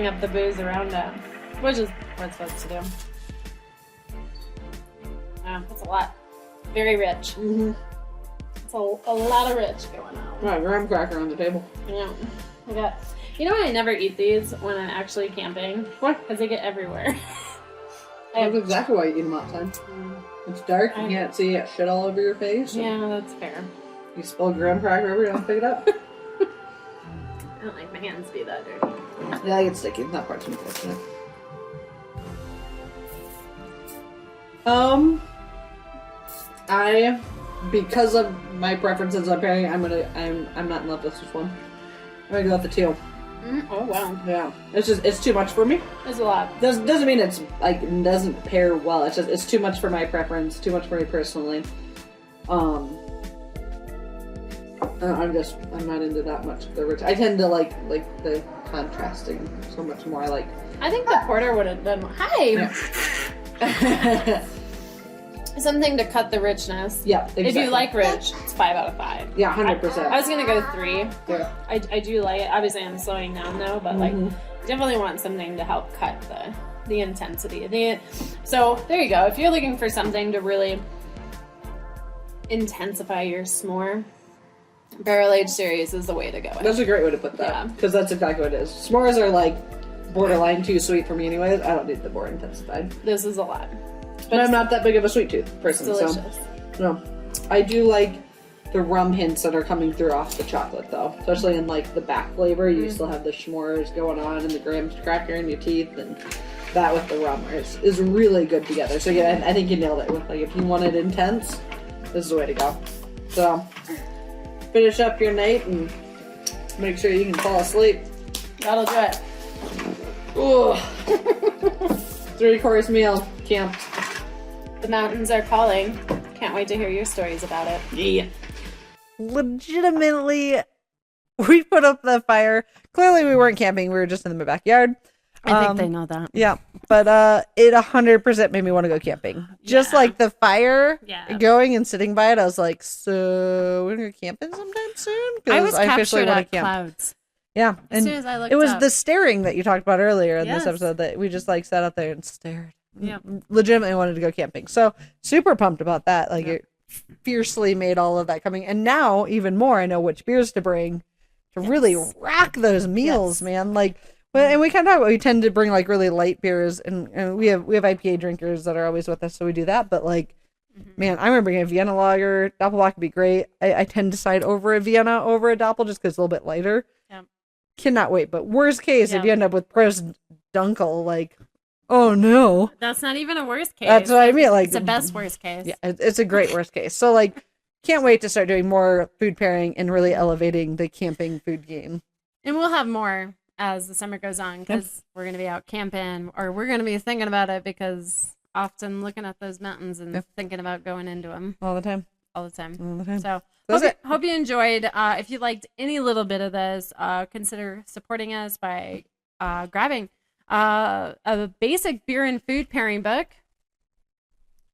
up the booze around it, which is what it's supposed to do. Yeah, that's a lot. Very rich. Mm-hmm. It's a lot of rich going on. Right, graham cracker on the table. Yeah. I got. You know why I never eat these when I'm actually camping? What? Because they get everywhere. That's exactly why you eat them outside. It's dark, you can't see it shit all over your face. Yeah, that's fair. You spill graham cracker over, you don't pick it up. I don't like my hands to be that dirty. Yeah, I get sticky. That part's unfortunate. Because of my preferences on pairing, I'm not in love with this one. I'm gonna go with the teal. Oh wow, Yeah, it's too much for me. there's a lot. Doesn't mean it's like doesn't pair well. It's too much for my preference. Too much for me personally. I'm not into that much of the rich. I tend to like the contrasting so much more. I like. I think the porter would have done. Hi. Yeah. Something to cut the richness. Yeah, exactly. If you like rich, it's 5 out of 5. Yeah, 100%. I was gonna go 3. Yeah. I do like it. Obviously, I'm slowing down though, but like, definitely want something to help cut the intensity. So there you go. If you're looking for something to really intensify your s'more, barrel aged series is the way to go. That's a great way to put that. Because that's exactly what it is. S'mores are like borderline too sweet for me, anyways. I don't need the more intensified. This is a lot. But I'm not that big of a sweet tooth person, delicious. so no. I do like the rum hints that are coming through off the chocolate, though. Especially in like the back flavor, you still have the s'mores going on and the graham cracker in your teeth, and that with the rum is really good together. So yeah, I think you nailed it. With like if you want it intense, this is the way to go. So finish up your night and make sure you can fall asleep. That'll do it. Ooh. 3-course meal, camped. The mountains are calling. Can't wait to hear your stories about it. Yeah. Legitimately, we put up the fire. Clearly, we weren't camping. We were just in the backyard. I think they know that. Yeah, but it 100% made me want to go camping. Just like the fire going and sitting by it, I was like, so we're going to go camping sometime soon? I was officially captured wanna at camp. clouds. Yeah. As soon as I looked it was up. the staring that you talked about earlier in this Yes. episode that we just like sat out there and stared. Yeah. Legitimately wanted to go camping. So super pumped about that. Like it fiercely made all of that coming. And now even more, I know which beers to bring to really rock those meals, man. Like, and we kind of we tend to bring like really light beers, and we have IPA drinkers that are always with us, so we do that. But like, man, I remember bringing a Vienna lager. Doppelbock would be great. I tend to side over a Vienna over a Doppel just because it's a little bit lighter. Yeah. Cannot wait. But worst case, if you end up with Prost Dunkel, like, oh no. That's not even a worst case. That's what I mean. Like, it's the best worst case. Yeah, it's a great worst case. So like, can't wait to start doing more food pairing and really elevating the camping food game. And we'll have more as the summer goes on because we're going to be out camping, or we're going to be thinking about it because often looking at those mountains and thinking about going into them all the time. So That's it. hope you enjoyed. If you liked any little bit of this, consider supporting us by grabbing a basic beer and food pairing book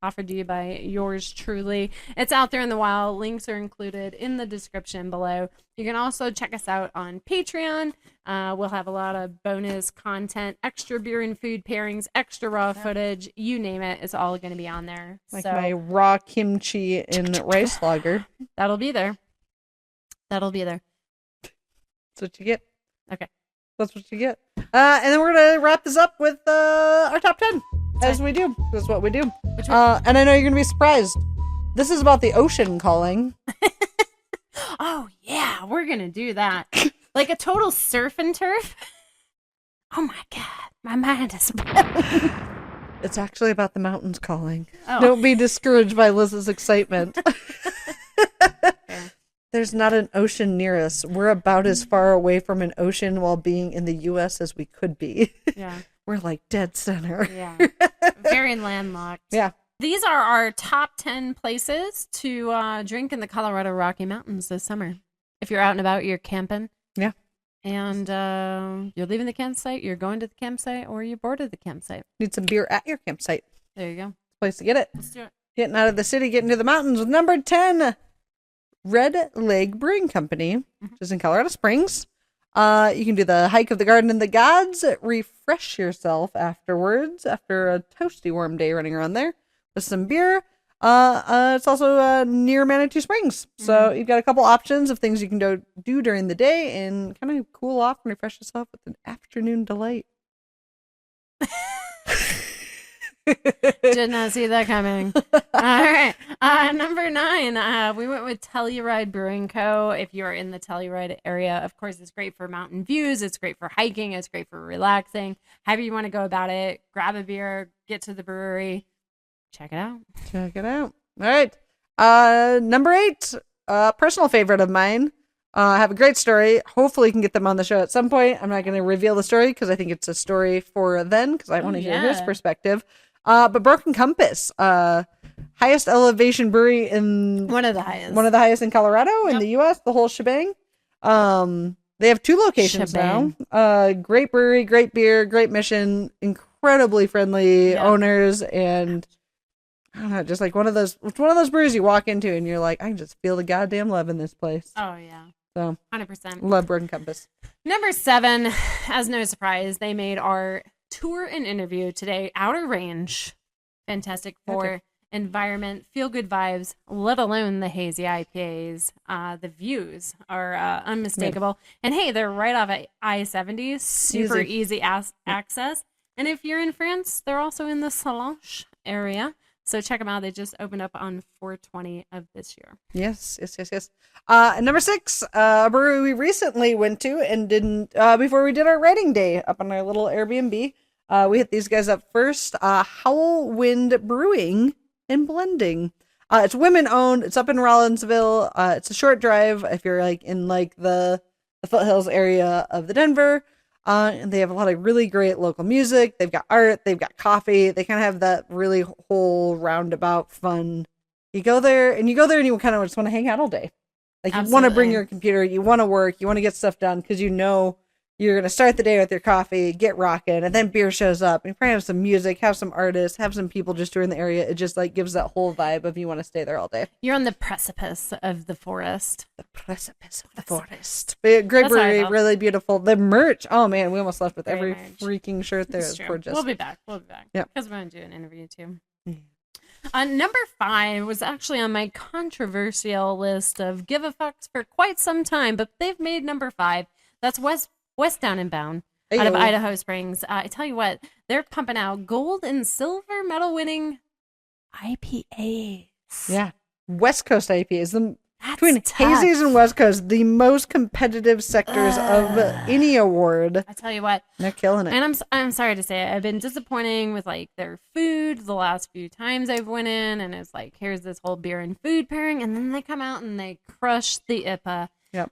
offered to you by yours truly. It's out there in the wild. Links are included in the description below. You can also check us out on Patreon. We'll have a lot of bonus content, extra beer and food pairings, extra raw footage, you name it. It's all going to be on there. Like my raw kimchi in rice lager. That'll be there. That's what you get. Okay. That's what you get. And then we're going to wrap this up with our top 10. As we do. That's what we do. And I know you're going to be surprised. This is about the ocean calling. Oh, yeah. We're going to do that. Like a total surf and turf. Oh, my God. My mind is blown. It's actually about the mountains calling. Oh. Don't be discouraged by Liz's excitement. Fair. There's not an ocean near us. We're about as far away from an ocean while being in the U.S. as we could be. Yeah. We're like dead center. Yeah. Very landlocked. Yeah. These are our top 10 places to drink in the Colorado Rocky Mountains this summer. If you're out and about, you're camping. Yeah. And you're leaving the campsite, you're going to the campsite, or you're bored of the campsite. Need some beer at your campsite. There you go. Place to get it. Let's do it. Getting out of the city, getting to the mountains with number 10, Red Leg Brewing Company, which is in Colorado Springs. You can do the hike of the garden and the gods, refresh yourself afterwards after a toasty warm day running around there with some beer. It's also near Manitou Springs. So you've got a couple options of things you can do during the day and kind of cool off and refresh yourself with an afternoon delight. Did not see that coming. All right. Number 9, we went with Telluride Brewing Co. If you're in the Telluride area, of course, it's great for mountain views. It's great for hiking. It's great for relaxing. However you want to go about it, grab a beer, get to the brewery. Check it out. Check it out. All right. Number 8, personal favorite of mine, Have a great story. Hopefully, you can get them on the show at some point. I'm not going to reveal the story because I think it's a story for then because I want to hear his perspective. But Broken Compass, highest elevation brewery in One of the highest in Colorado in the U.S. The whole shebang. They have 2 locations now. Great brewery, great beer, great mission, incredibly friendly owners, and I don't know, just like one of those breweries you walk into and you're like, I can just feel the goddamn love in this place. Oh yeah. So 100%. Love Broken Compass. Number 7, as no surprise, they made our tour and interview today. Outer Range. Fantastic for environment, feel good vibes, let alone the hazy IPAs. The views are unmistakable. And hey, they're right off of I-70, super easy access. And if you're in France, they're also in the Salange area. So check them out. They just opened up on 4/20 of this year. Yes. Number 6, a brewery we recently went to and didn't, before we did our writing day up on our little Airbnb. We hit these guys up first. Howl Wind Brewing and Blending. It's women owned. It's up in Rollinsville. It's a short drive if you're like in like the foothills area of the Denver. And they have a lot of really great local music. They've got art. They've got coffee. They kind of have that really whole roundabout fun. You go there and you kind of just want to hang out all day. Like you want to bring your computer. You want to work. You want to get stuff done because you know you're going to start the day with your coffee, get rocking, and then beer shows up. And you probably have some music, have some artists, have some people just touring the area. It just like gives that whole vibe of you want to stay there all day. You're on the precipice of the forest. The precipice of the forest. But great brewery, really beautiful. The merch. Oh man, we almost left with every freaking shirt there. It's gorgeous. We'll be back. Yeah. Because we're going to do an interview too. Number 5 was actually on my controversial list of give a fucks for quite some time, but they've made number 5. That's West Down and Bound out of Idaho Springs. I tell you what, they're pumping out gold and silver medal winning IPAs. Yeah. West Coast IPAs. Between hazies and West Coast, the most competitive sectors of any award. I tell you what, they're killing it. And I'm sorry to say it, I've been disappointing with like their food the last few times I've went in, and it's like here's this whole beer and food pairing, and then they come out and they crush the IPA. Yep.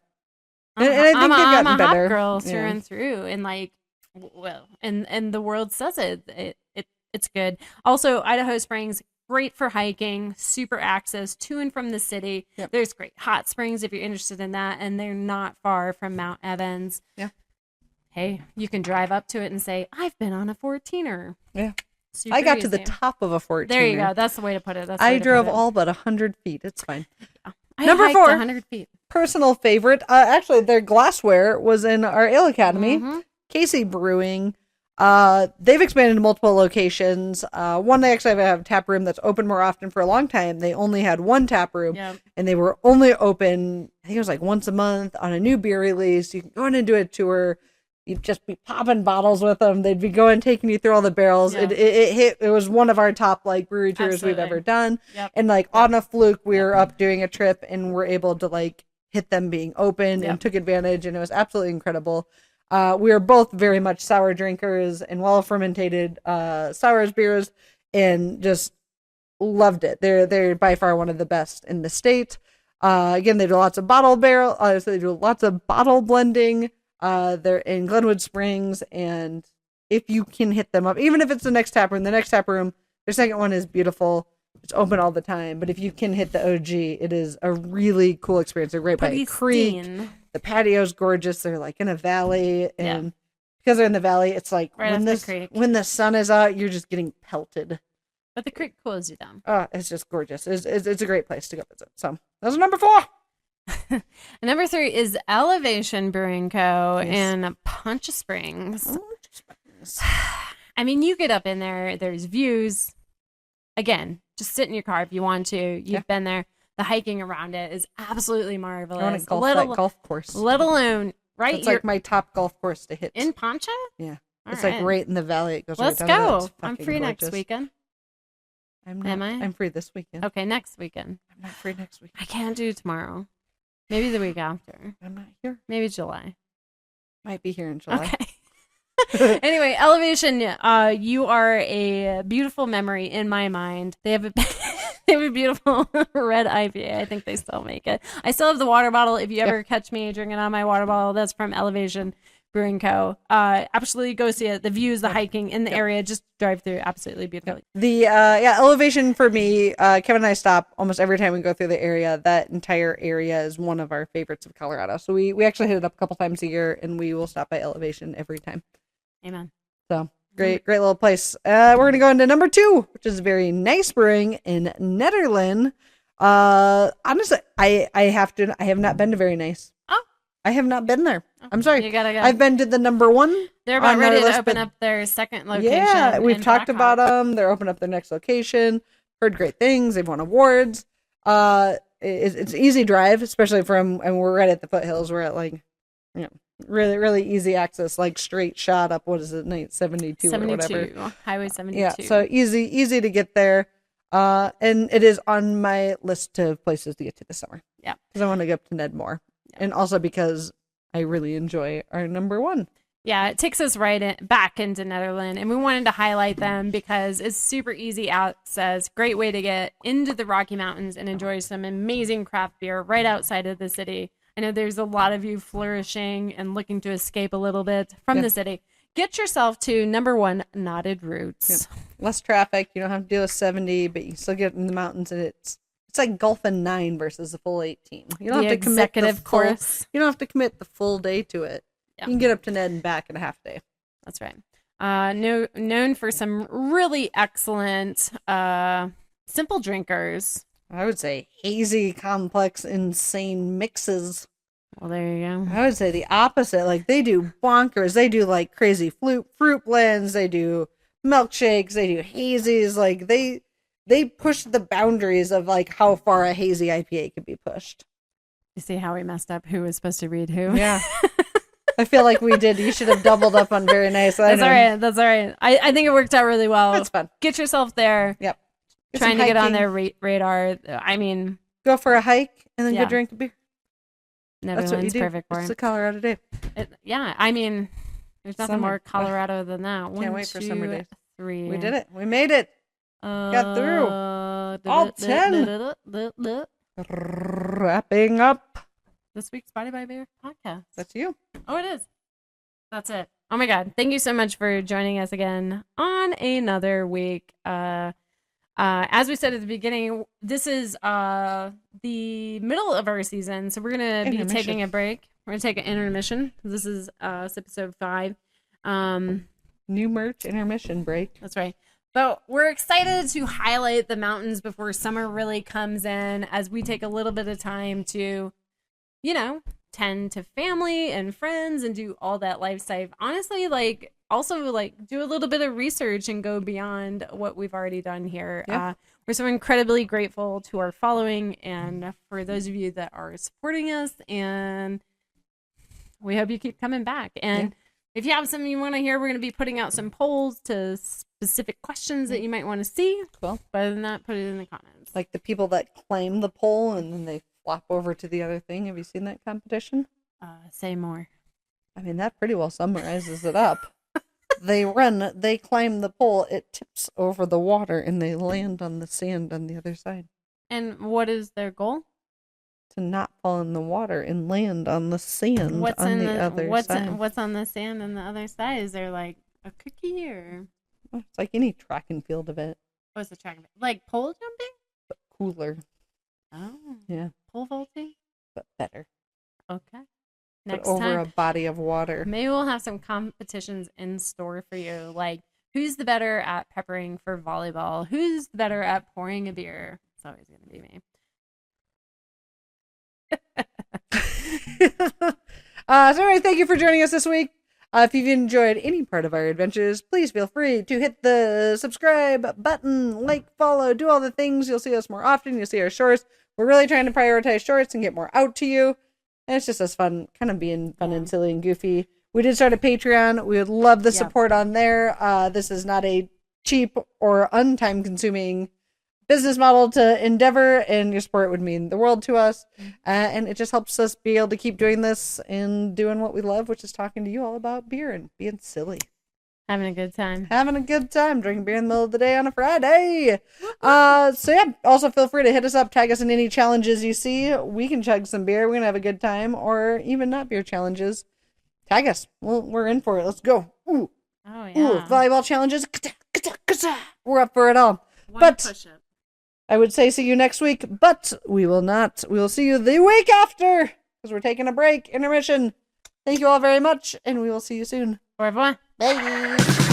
And I think they've gotten I'm a better. hop girl through and through, and like, well, and the world says it's good. Also, Idaho Springs. Great for hiking, super access to and from the city. Yep. There's great hot springs if you're interested in that, and they're not far from Mount Evans. Yeah. Hey, you can drive up to it and say, I've been on a 14er. Yeah. I got to the top of a 14er. There you go. That's the way to put it. I drove all but 100 feet. It's fine. Yeah. Number 4, 100 feet. Personal favorite. Actually, their glassware was in our Ale Academy. Mm-hmm. Casey Brewing. They've expanded to multiple locations. One, they actually have a tap room that's open more often. For a long time, they only had one tap room, and they were only open, I think it was like once a month on a new beer release. You can go in and do a tour. You'd just be popping bottles with them. They'd be taking you through all the barrels. Yeah. It was one of our top like brewery tours we've ever done. Yep. And like on a fluke, we were up doing a trip and we're able to like hit them being open and took advantage, and it was absolutely incredible. We are both very much sour drinkers and well-fermented sours beers, and just loved it. They're by far one of the best in the state. Again, they do lots of bottle blending. They're in Glenwood Springs, and if you can hit them up, even if it's the next tap room, their second one is beautiful. It's open all the time, but if you can hit the OG, it is a really cool experience. They're right by a creek. The patio's gorgeous. They're like in a valley, and because they're in the valley, it's like when the sun is out, you're just getting pelted. But the creek cools you down. It's just gorgeous. It's a great place to go visit. So that was number 4. And number 3 is Elevation Brewing Co. in Punch Springs. I mean, you get up in there. There's views. Again, just sit in your car if you want to. You've been there. The hiking around it is absolutely marvelous. I want a golf course. Let alone, right? It's like my top golf course to hit. In Poncha? Yeah. It's like right in the valley. It goes Let's right down go. to that. I'm free next weekend. Am I? I'm free this weekend. Okay, next weekend. I'm not free next week. I can't do tomorrow. Maybe the week after. I'm not here. Maybe July. Might be here in July. Okay. Anyway, Elevation, you are a beautiful memory in my mind. They have a They have a beautiful red IPA. I think they still make it. I still have the water bottle. If you ever catch me drinking on my water bottle, that's from Elevation Brewing Co. Absolutely go see it. The views, the hiking in the area, just drive through. Absolutely beautiful. The Elevation for me, Kevin and I stop almost every time we go through the area. That entire area is one of our favorites of Colorado. So we actually hit it up a couple times a year, and we will stop by Elevation every time. Amen. So great little place. We're gonna go into number 2, which is very nice brewing in Netherlands. Honestly, I have not been to very nice. Oh, I have not been there. I'm sorry. you gotta go. I've been to the number 1. They're about on ready our to list, open but- up their second location. Yeah, we've in talked about Blackhawk. them. They're opening up their next location. Heard great things. They've won awards. It's easy drive, especially from, and we're right at the foothills. We're at really, really easy access, like straight shot up. What is it, 72 or whatever? Highway 72. Yeah, so easy to get there. And it is on my list of places to get to this summer. Yeah, because I want to go up to Ned more, and also because I really enjoy our number 1. Yeah, it takes us back into Netherlands, and we wanted to highlight them because it's super easy access, great way to get into the Rocky Mountains and enjoy some amazing craft beer right outside of the city. I know there's a lot of you flourishing and looking to escape a little bit from the city. Get yourself to number 1, Knotted Roots. Yeah. Less traffic. You don't have to deal with 70, but you still get in the mountains, and it's like golfing 9 versus a full 18. You don't The have to commit executive course. You don't have to commit the full day to it. Yeah. You can get up to Ned and back in a half day. That's right. Known for some really excellent simple drinkers. I would say hazy, complex, insane mixes. Well, there you go. I would say the opposite. Like, they do bonkers. They do like crazy fruit blends. They do milkshakes. They do hazies. Like, they push the boundaries of like how far a hazy IPA can be pushed. You see how we messed up who was supposed to read who? Yeah. I feel like we did. You should have doubled up on very nice. That's all right. That's all right. I think it worked out really well. That's fun. Get yourself there. Yep. Trying to get on their radar. I mean, go for a hike and then Yeah. go drink a beer. That's what you Netherlands do. perfect for It's him. the Colorado day. Yeah, I mean, there's nothing Summer. more Colorado than that. Can't wait for summer days. 3. We did it. We made it. Got through. All 10. Wrapping up. This week's Body by Beer podcast. That's you. Oh, it is. That's it. Oh my God. Thank you so much for joining us again on another week. As we said at the beginning, this is the middle of our season. So we're going to be taking a break. We're going to take an intermission. This is episode 5. New merch intermission break. That's right. But we're excited to highlight the mountains before summer really comes in as we take a little bit of time to, tend to family and friends and do all that life stuff. Honestly, also do a little bit of research and go beyond what we've already done here. Yeah. We're so incredibly grateful to our following and for those of you that are supporting us, and we hope you keep coming back. And if you have something you want to hear, we're going to be putting out some polls to specific questions that you might want to see. Cool. But other than that, put it in the comments. Like the people that claim the poll and then they flop over to the other thing. Have you seen that competition? Say more. I mean, that pretty well summarizes it up. They climb the pole, it tips over the water, and they land on the sand on the other side. And what is their goal? To not fall in the water and land on the sand on the other side. What's on the sand on the other side? Is there like a cookie or? Well, it's like any track and field event, What's the track? Like pole jumping? but cooler. Oh, Yeah, pole vaulting. but better. Okay. But Next over time, a body of water. maybe we'll have some competitions in store for you. Like, who's the better at peppering for volleyball? Who's the better at pouring a beer? It's always going to be me. So anyway, thank you for joining us this week. If you've enjoyed any part of our adventures, please feel free to hit the subscribe button, like, follow, do all the things. You'll see us more often. You'll see our shorts. We're really trying to prioritize shorts and get more out to you. And it's just as fun, kind of being fun and silly and goofy. We did start a Patreon. We would love the support on there. This is not a cheap or untime consuming business model to endeavor, and your support would mean the world to us. And it just helps us be able to keep doing this and doing what we love, which is talking to you all about beer and being silly. Having a good time. Having a good time drinking beer in the middle of the day on a Friday. So yeah, also feel free to hit us up, tag us in any challenges you see. We can chug some beer. We're gonna have a good time, or even not beer challenges. Tag us. We're in for it. Let's go. Ooh, Oh ooh, yeah. volleyball challenges. We're up for it all. One but- push-up. I would say see you next week, but we will not. We will see you the week after because we're taking a break, intermission. Thank you all very much, and we will see you soon. Au revoir. Bye.